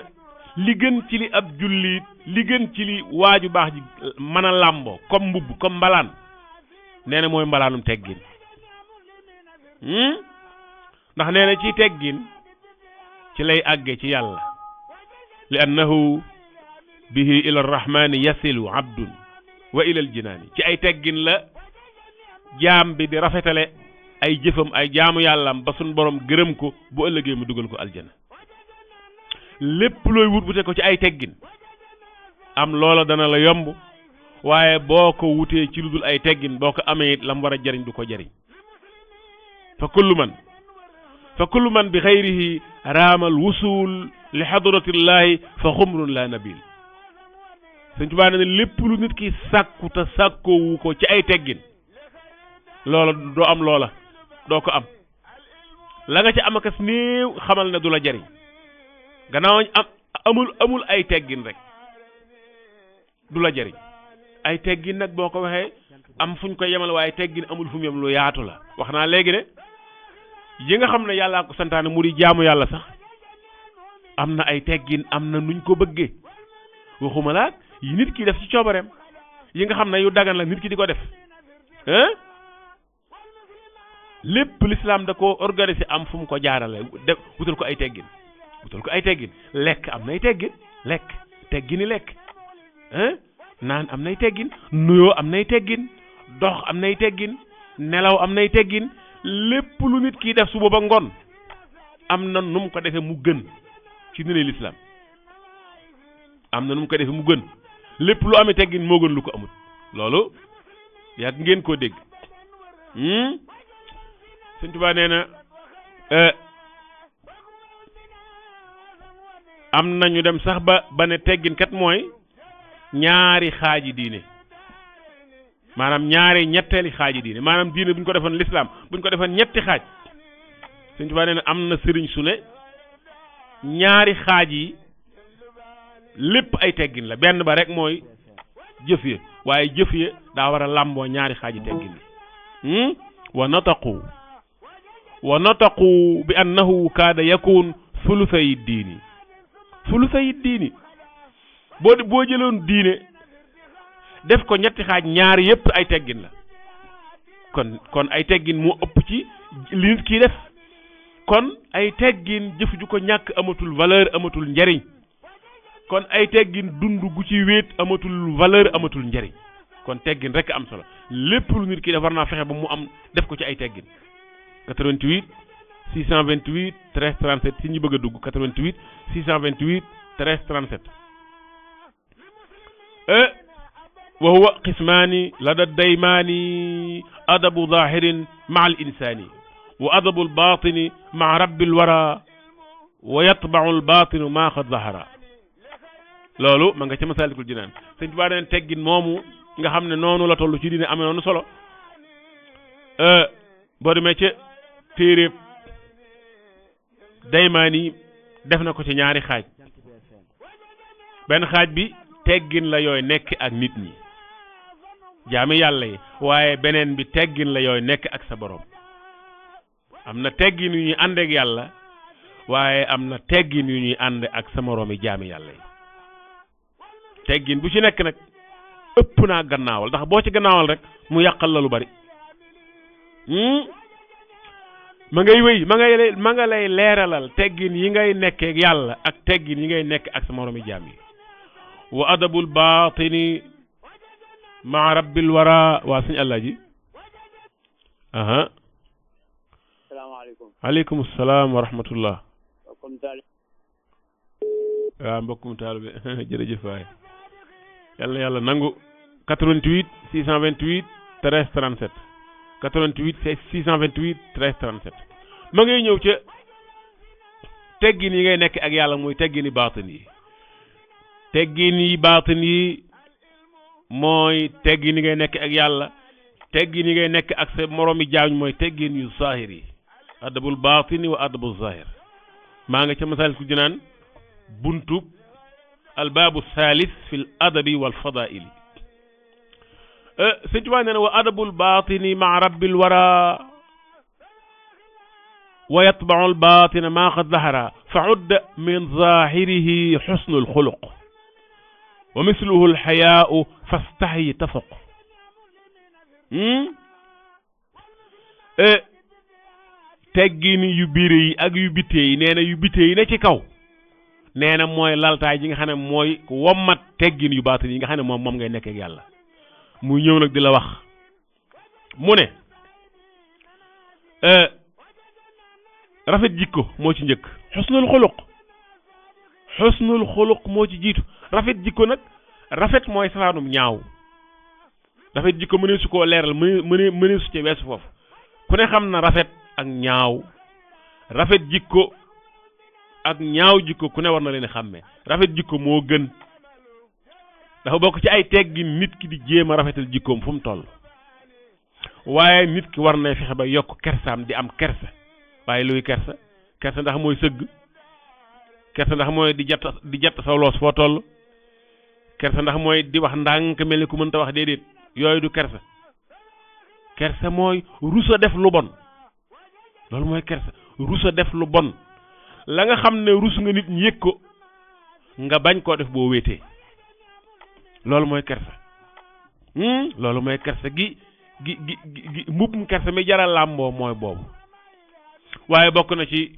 li gën ci li ab jullit li gën ci li waaju baax ji mën a làmboo comme mbubb comme mbalaan nee na mooy mbalaanum teggin ndax nee na ci teggin ci lay àgge ci yàlla li annahu bihi ila arrahmani yasilu abdun wa ilal jinaani ci ay teggin la jaam bi di rafetale ay jëfam ay jaamu yàllaam ba suñ borom gërëm ko bu ëllëgee mu dugal ko aljana lépp looy wute ko ci ay teggin am loola dana la yomb waaye boo ko wutee ci lu dul ay teggin boo ko amee it lam war a jariñ du ko jariñ fa kullu man bi xayrihi raamal wusul li hadratillahi fa xumrun la nabil Sëñ Tuubaa ne lépp lu nit ki sàkku te sàkkoowu ko ci ay teggin loola doo am loola doo ko am la nga ci am akas néew xamal ne du la jariñ gannaaw amul ay teggin rek du la jariñ ay teggin nag boo ko waxee am fuñ ko yemal waaye teggin amul fu mu yem lu yaatu la wax naa léegi ne yi nga xam ne yàllaa ko santaane mu di jaamu yàlla sax am na ay teggin am na nuñ ko bëggee waxuma la yi nit ki def ci coobareem yi nga xam ne yu dagan la nit ki di ko def lépp l'islam da ko organiser am fu mu ko jaarale def wutal ko ay teggin lekk am nay teggin teggini lekk naan am nay teggin nuyoo am nay teggin dox am nay teggin nelaw am nay teggin lépp lu nit ki def suba ba ngoon am na nu mu ko defee mu gën ci ni l'islam am na nu mu ko defee mu gën lépp lu amee teggin moo gën lu ko amut loolu yàgg ngeen koo dégg Sëñ Tuubaa nee na am nañu dem sax ba ne teggin kat mooy ñaari xaaji diine maanaam ñetteeli xaaji diine maanaam diine bu ñu ko defoon l'islam bu ñu ko defoon ñetti xaaj Sëñ Tuubaa nee na am na sëriñ su ne ñaari xaaj yi lépp ay teggin la benn ba rek mooy jëf ya waaye jëf ya daa war a làmboo ñaari xaaji teggin yi wa nataqu bi annahu kaada yakun sulusay diini boo jëloon diine def ko ñetti xaaj ñaari yépp ay teggin la kon ay teggin moo ëpp ci li nit kii def kon ay teggin jëf ju ko ñàkk amatul valeur amatul njariñ kon ay teggin dund gu ci wéet amatul valeur amatul njariñ kon teggin rek am solo lépp lu nit ki def war naa fexe ba mu am def ko ci ay teggin 88 628 13 37 si ñu bëgg a dugg 88 628 13 37 wa huwa qismaani lada daymaani adabu zahirin maa al insani wa adabu al batini maa rabbi al wara wa yatbau al batinu maa qad zahara loolu ma nga ca Masaalikul Jinaan Sëñ Tuubaa neen teggin moomu nga xam ne noonu la toll ci diine amee noonu solo boo demee ca téeréeb daymaani def na ko ci ñaari xaaj benn xaaj bi teggin la yooy nekk ak nit ñi jaami yàlla yi waaye beneen bi teggin la yooy nekk ak sa borom am na teggin yu ñuy ànd ak yàlla waaye am na teggin yu ñuy ànd ak sa moroomi jaami yàlla yi teggin bu ci nekk nag ëpp naa gannaawal ndax boo ci gannaawal rek mu yàqal la lu bari ma ngay wéy ma nga lay leeralal teggin yi ngay nekkee ak yàlla ak teggin yi ngay nekk ak sa moroomi jaam yi wa adabul baatini maa rabbil wara waa suñu àlla ji salaamaaleykum aleykum salaam wa rahmatullah waaw mbokkum taalibe jërëjëf waay yàlla nangu 88 628 13 37 88 628 13 37 ma ngay ñëw ca teggin yi ngay nekk ak yàlla muy teggini baatin yi teggini baatin yi mooy teggin yi ngay nekk ak yàlla teggin yi ngay nekk ak sa moroomi jaam mooy teggin yu zahir yi adabul baatini wa adabul zahir maa nga ca Masaalikul Jinaan buntub albaabu thalith fi l adabi wal fadaili Sëñ Tuubaa nee na wa adabul baatini maa rabbil wara wa yatbau al baatina maa qad zahara fa udda min zahirihi xusnul xuluq wa misluhu al xayaau fastaxyi tafaq teggin yu biir yi ak yu bittee yi nee na yu bittee yi ne ci kaw nee na mooy laltaay ji nga xam ne mooy wommat teggin yu baatin yi nga xam ne moom ngay nekk ak yàlla muy ñëw nag di la wax mu ne rafet jikko moo ci njëkk xusnul xuluq moo ci jiitu rafet jikko nag rafet mooy safaanum ñaaw rafet jikko mënee su koo leeral mënee su ci weesu foofu ku ne xam na rafet ak ñaaw rafet jikko ak ñaaw jikko ku ne war na leen xàmmee rafet jikko moo gën dafa bokk ci ay teggin nit ki di jéem a rafetal jikkoom fu mu toll waaye nit ki war na fexe ba yokk kersaam di am kersa waaye luy kersa ndax mooy sëgg kersa ndax mooy di jatt sa loos foo toll kersa ndax mooy di wax ndànk mel ni ku mënta wax déedéet yooyu du kersa mooy rusa def lu bon loolu mooy kersa rusa def lu bon la nga xam ne rus nga nit ñi yëg ko nga bañ koo def boo wéetee loolu mooy kersa loolu mooy kersa gi mbubbum kersa mi jaral làmboo mooy boobu waaye bokk na ci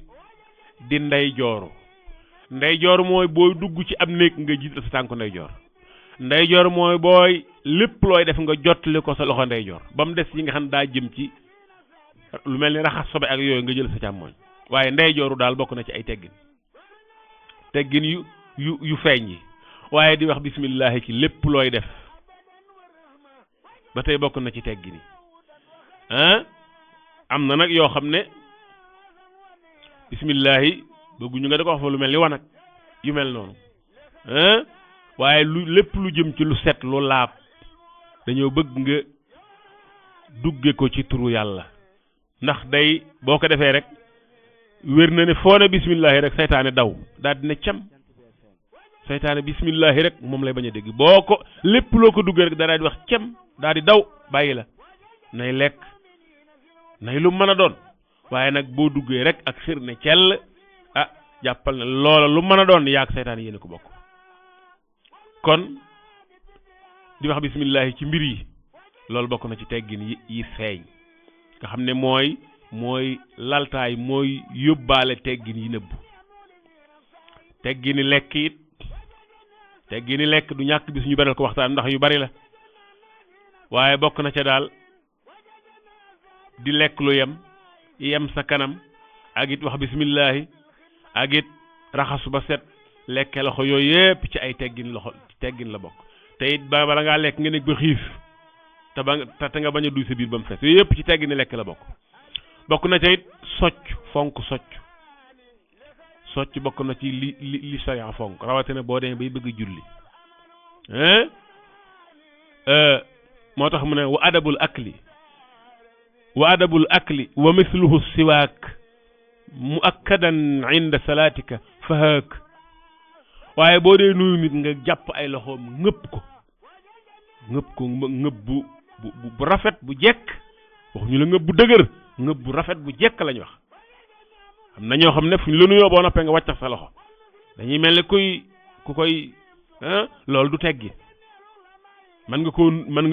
di ndeyjooru mooy booy dugg ci am néeg nga jiital sa tànku ndeyjoor mooy booy lépp looy def nga jottali ko sa loxo ndeyjoor ba mu des yi nga xam daa jëm ci lu mel ni raxas sobe ak yooyu nga jël sa càmmooñ waaye ndeyjooru daal bokk na ci ay teggin yu feeñ yi waaye di wax bismillahi ci lépp looy def ba tey bokk na ci teggin yi am na nag yoo xam ne bismillahi bëgguñu nga da ko wax fa lu mel ni wanag yu mel noonu waaye lépp lu jëm ci lu set lu laab dañoo bëgg nga dugge ko ci turu yàlla ndax day boo ko defee rek wér na ne foo ne bismillahi rek saytaane daw daal dina cam saytaane bismillahi rek moom lay bañ a dégg boo ko lépp loo ko duggee rek daal di wax cem daal di daw bàyyi la nay lekk nay lu mën a doon waaye nag boo duggee rek ak xir ne cell jàppal ne loola lu mën a doon yaag saytaane yéen ko bokk kon di wax bismillahi ci mbir yi loolu bokk na ci teggin yi feeñ nga xam ne mooy laltaay mooy yóbbaale teggin yi nëbbu teggini lekk it teggini lekk du ñàkk bis ñu beral ko waxtaan ndax yu bari la waaye bokk na ca daal di lekk lu yem sa kanam ak it wax bismillahi ak it raxasu ba set lekke loxo yooyu yépp ci ay teggin la bokk te it bala ngaa lekk nga nekk ba xiif te nga bañ a duy sa biir ba mu fees yooyu yépp ci teggini lekk la bokk na ca it fonk socc bokk na ci li sariya fonk rawatina boo demee bay bëgg julli moo tax mu ne wa adabul akli wa mithluhu siwaak muakkadan inda salaatika fahaak waaye boo dee nuyu nit nga jàpp ay loxoom ngëpp ko bu rafet bu jekk waxuñu la ngëpp bu dëgër ngëpp bu rafet bu jekk lañ wax am na ñoo xam ne fu ñu la nuyoo boo noppee nga wàccax sa loxo dañuy mel ne ku koy loolu du teggi mën nga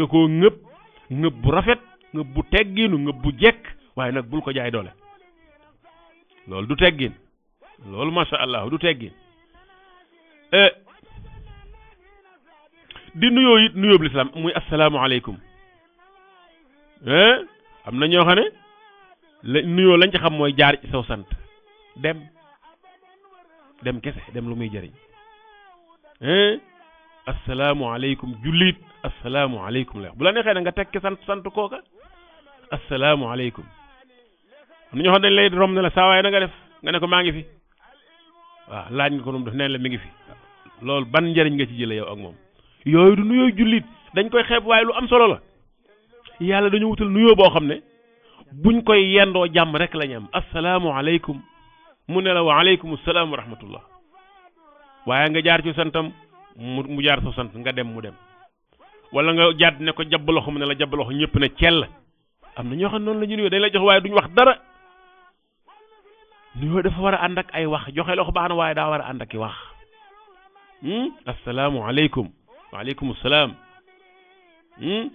koo ngëpp bu rafet ngëpp bu tegginu ngëpp bu jekk waaye nag bul ko jaay doole loolu du teggin loolu masha Allah du teggin di nuyoo it nuyoo bu lislaam muy asalaamaaleykum am na ñoo xam ne nuyoo lañ ci xam mooy jaar ci saw sant dem kese dem lu muy jëriñ asalaamaaleykum jullit asalaamaaleykum la bu la neexee na nga tekki sant kooka asalaamaaleykum am na ñoo xam dañ lay rom ne la saa waay na nga def nga ne ko maa ngi fi waaw laaj nga ko noonu def neen la mi ngi fi loolu ban njëriñ nga ci jële yow ak moom yooyu du nuyoo jullit dañ koy xeeb waaye lu am solo la yàlla dañu wutal nuyoo boo xam ne buñ koy yendoo jàmm rek la ñu am asalaamaaleykum mu ne la wa aleykum salaam wa rahmatullah waaye nga jaar ci santam mu jaar sa sant nga dem mu dem wala nga jàdd ne ko jabb loxo mu ne la jabb loxo ñëpp ne cell am na ñoo xam noonu la ñu nuyoo dañ lay jox waaye duñ wax dara nuyoo dafa war a ànd ak ay wax joxe loxo baax na waaye daa war a ànd ak i wax asalaamaaleykum waaleykum salaam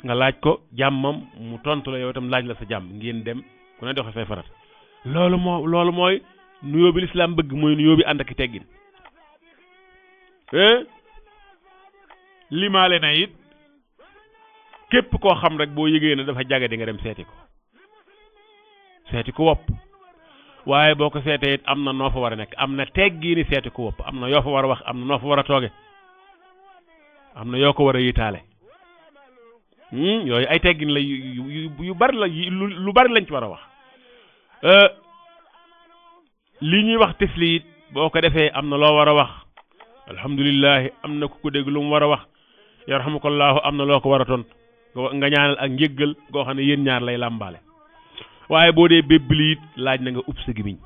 nga laaj ko jàmmam mu tontu la yow itam laaj la sa jàmm ngeen dem ku ne doxe say farat loolu mooy nuyoo bi lislaam bëgg mooy nuyoo bi ànd ak i teggin limaale na it képp koo xam rek boo yëgee ne dafa jage di nga dem seeti ko wopp waaye boo ko seetee it am na noo fa war a nekk am na teggi ni seeti ko wopp am na yoo fa war a wax am na noo fa war a tooge am na yoo ko war a yitaale yooyu ay teggin la yu bari la lu bari lañ ci war a wax li ñuy wax tifli it boo ko defee am na loo war a wax alhamdulilah am na ku ko dégg lu mu war a wax yarhamukallahu am na loo ko war a tont nga ñaanal ak njëggal goo xam ne yéen ñaar lay làmbaale waaye boo dee bébbli it laaj na nga ub sa gimiñ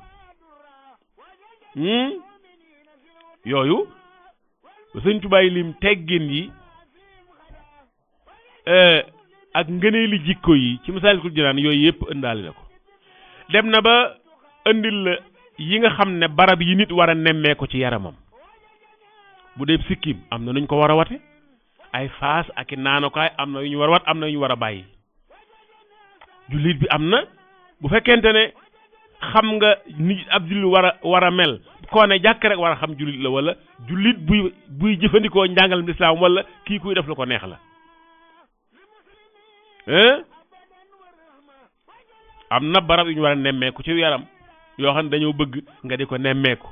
yooyu Sëñ Tuubaa lim teggin yi ak ngëneeli jikko yi ci Masaalikul Jinaan yooyu yëpp ëndaale na ko dem na ba ëndil la yi nga xam ne barab yi nit war a nemmee ko ci yaramam bu dee sikkim am na nuñ ko war a wate ay faas ak i naanukaay am na yu ñu war a wat am na yu ñu war a bàyyi jullit bi am na bu fekkente ne xam nga ni ab jullit war a mel koo ne jàkk rek war a xam jullit la wala jullit buy jëfandikoo njàngalam lislaam wala kii kuy def lu ko neex la am na barab yu ñu war a nemmeeku ci yaram yoo xam ne dañoo bëgg nga di ko nemmeeku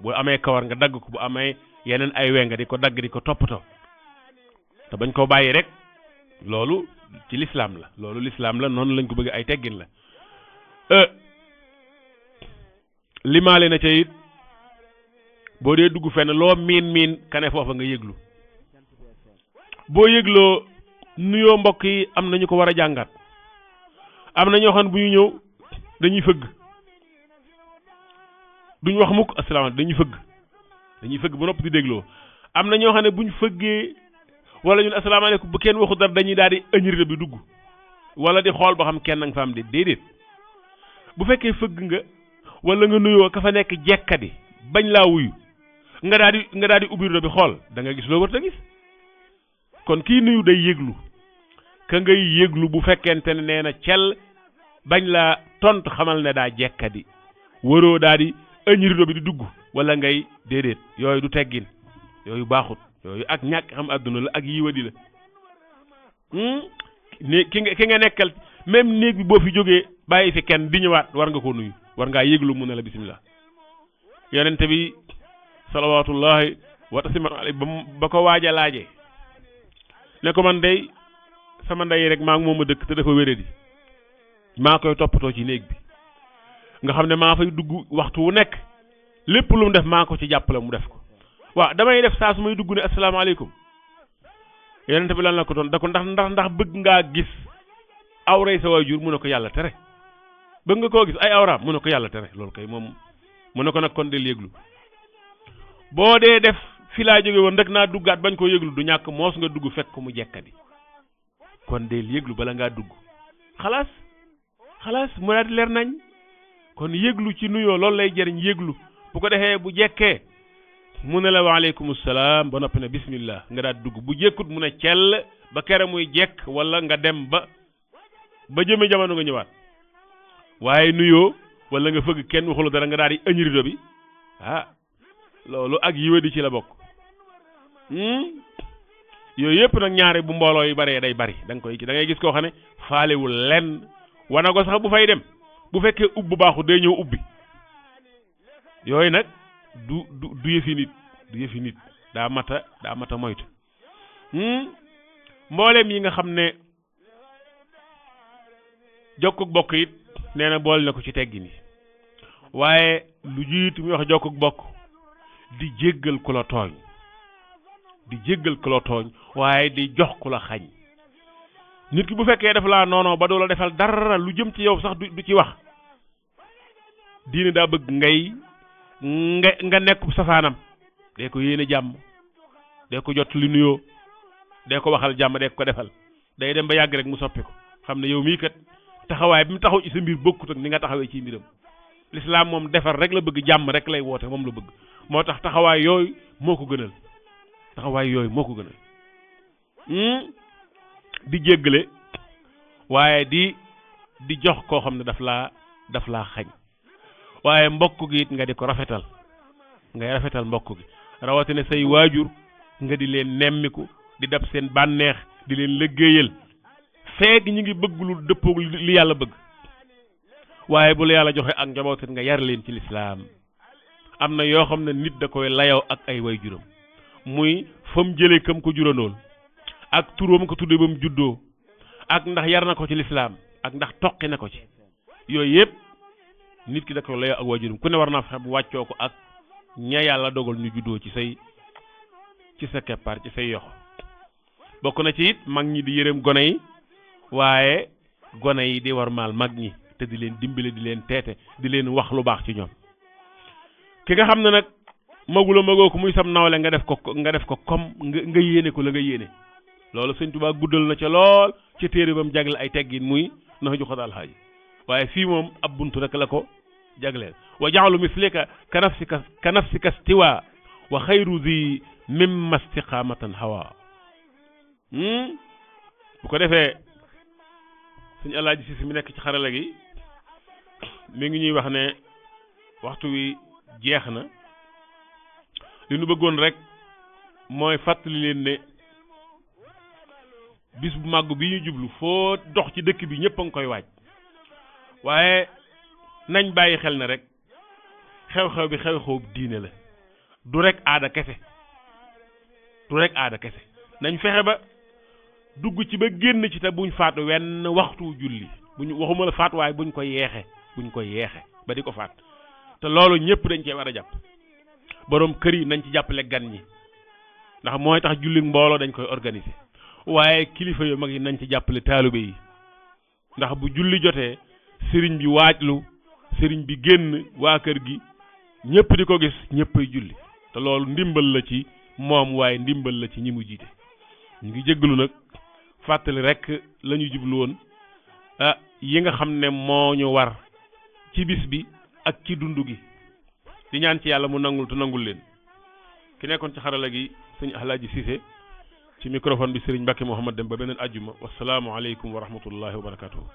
bu amee kawar nga dagg ko bu amee yeneen ay we nga di ko dagg di ko toppatoo te bañ koo bàyyi rek loolu ci lislaam la loolu lislaam la noonu lañ ko bëgg ay teggin la limaale na ca it boo dee dugg fenn loo miin kane foofa nga yëglu boo yëgloo nuyoo mbokk yi am na ñu ko war a jàngat am na ñoo xam ne bu ñu ñëw dañuy fëgg duñ wax mukk asalaamaaleykum dañuy fëgg ba noppi di dégloo am na ñoo xam ne buñ fëggee wala ñun asalaamaaleykum bu kenn waxu dara dañuy daal di ëñërite bi dugg wala di xool ba xam kenn nga fa am déedéet bu fekkee fëgg nga wala nga nuyoo ka fa nekk jekkadi bañ laa wuyu nga daal di ubbi rido bi xool da nga gis loo war a gis kon kii nuyu day yëglu ka ngay yëglu bu fekkente ne nee na cel bañ laa tontu xamal ne daa jekkadi waroo daal di ëñ rido bi di dugg wala ngay déedéet yooyu du teggin yooyu baaxut yooyu ak ñàkk xam àdduna la ak yiwadi la ki nga nekkal même néeg bi boo fi jógee bàyyi fi kenn di ñëwaat war nga ko nuyu war ngaa yëglu mu ne la bismillah yonente bi salawaatullahi wa tasliman alayhi ba ko waaj a laajee ne ko man day sama ndey rek maa ngi moom a dëkk te dafa wéradi maa koy toppatoo ci néeg bi nga xam ne maa fay dugg waxtu wu nekk lépp lu mu def maa ko ci jàppale mu def ko waaw damay def saa su may dugg ne asalaamaaleykum yonente bi lan la ko doon da ko ndax bëgg ngaa gis awray sa waajur mu ne ko yàlla tere bëgg nga koo gis ay awraam mu ne ko yàlla tere loolu kay moom mu ne ko nag kon del yëglu boo dee def fi laa jóge woon rek naa duggaat bañ koo yëglu du ñàkk moos nga dugg fekk ko mu jekkadi kon del yëglu bala ngaa dugg xalaas mu daal di leer nañ kon yëglu ci nuyoo loolu lay jëriñ yëglu bu ko defee bu jekkee mu ne la waaleykum salaam ba noppi ne bismillah nga daal dugg bu jekkut mu ne cell ba kere muy jekk wala nga dem ba jëme jamono nga ñëwaat waaye nuyoo wala nga fëgg kenn waxulu dara nga daal di ëñ rido bi loolu ak yiwe di ci la bokk yooyu yëpp nag ñaare bu mbooloo yi baree day bari da ngay gis koo xam ne faalewul lenn wana ko sax bu fay dem bu fekkee ubbi baaxu day ñëw ubbi yooyu nag du yëfi nit daa mata moytu mbooleem yi nga xam ne jokkuk bokk it nee na boole na ko ci teggin yi waaye lu jiitu muy wax jokkuk bokk di jéggal ku la tooñ waaye di jox ku la xañ nit ki bu fekkee def laa noonoo ba doo la defal dara lu jëm ci yow sax du ci wax diine daa bëgg nga nekk safaanam dee ko yéene jàmm dee ko jot li nuyoo dee ko waxal jàmm dee ko defal day dem ba yàgg rek mu soppi ko xam ne yow mii kat taxawaay bi mu taxaw ci sa mbir bokkut ak ni nga taxawee ci mbiram lislaam moom defar rek la bëgg jàmm rek lay woote moom la bëgg moo tax taxawaay yooyu moo ko gënal di jéggale waaye di jox koo xam ne daf laa xañ waaye mbokk gi it nga di ko rafetal ngay rafetal mbokk gi rawatina say waajur nga di leen nemmiku di dab seen bànneex di leen liggéeyal feeg ñi ngi bëgg lu dëppoog li yàlla bëgg waaye bu la yàlla joxe ak njaboot nga yar leen ci lislaam am na yoo xam ne nit da koy layoo ak ay way juróom muy fa mu jëlee kam ko jurandool ak turóom ko tuddee ba mu juddoo ak ndax yar na ko ci lislaam ak ndax toqi na ko ci yooyu yëpp nit ki da koy layoo ak way juróom ku ne war naa fexe bu wàccoo ko ak ña yàlla dogal ñu juddoo ci sa keppaar ci say yoxo bokk na ci it mag ñi di yërëm gone yi waaye gone yi di war maal mag ñi te di leen dimbale di leen teete di leen wax lu baax ci ñoom ki nga xam ne nag magula magoo ko muy sam nawle nga def ko comme nga yéene ko la nga yéene loolu Sëñ Tuubaa guddal na ca lool ci téere ba mu jagle ay teggin muy na ju xadaal xaaji waaye fii moom ab buntu rek la ko jagleel wa ja'alu mislika ka nafsika stiwa wa xayru zi mimma istiqamatan hawa bu ko defee suñu Alaaji Sisi mi nekk ci xarala gi mi ngi ñuy wax ne waxtu wi jeex na li nu bëggoon rek mooy fàttali leen ne bis bu màgg bi ñu jublu foo dox ci dëkk bi ñëpp a ngi koy waaj waaye nañ bàyyi xel ne rek xew-xew bi xew-xew diine la du rek aada kese nañ fexe ba dugg ci ba génn ci te buñ faatu wenn waxtu julli buñ waxuma la faat waaye buñ ko yeexe ba di ko faat te loolu ñëpp dañ cee war a jàpp boroom kër yi nañ ci jàppale gan ñi ndax mooy tax julli mbooloo dañ koy organiser waaye kilifa yu mag yi nañ ci jàppale taalibe yi ndax bu julli jotee sëriñ bi waajlu sëriñ bi génn waa kër gi ñëpp di ko gis ñëppay julli te loolu ndimbal la ci moom waaye ndimbal la ci ñi mu jiite ñu ngi jéggalu nag fàttali rek la ñu jublu woon yi nga xam ne moo ñu war ci bis bi ak ci dund gi di ñaan ci yàlla mu nangul te nangul leen ki nekkoon ci xarala gi sëñ Alaaji Cissé ci microphone bi sëriñ Mbacke Mouhamad dem ba beneen ajjuma wasalaamu aleykum wa rahmatullahi wa barakatuhu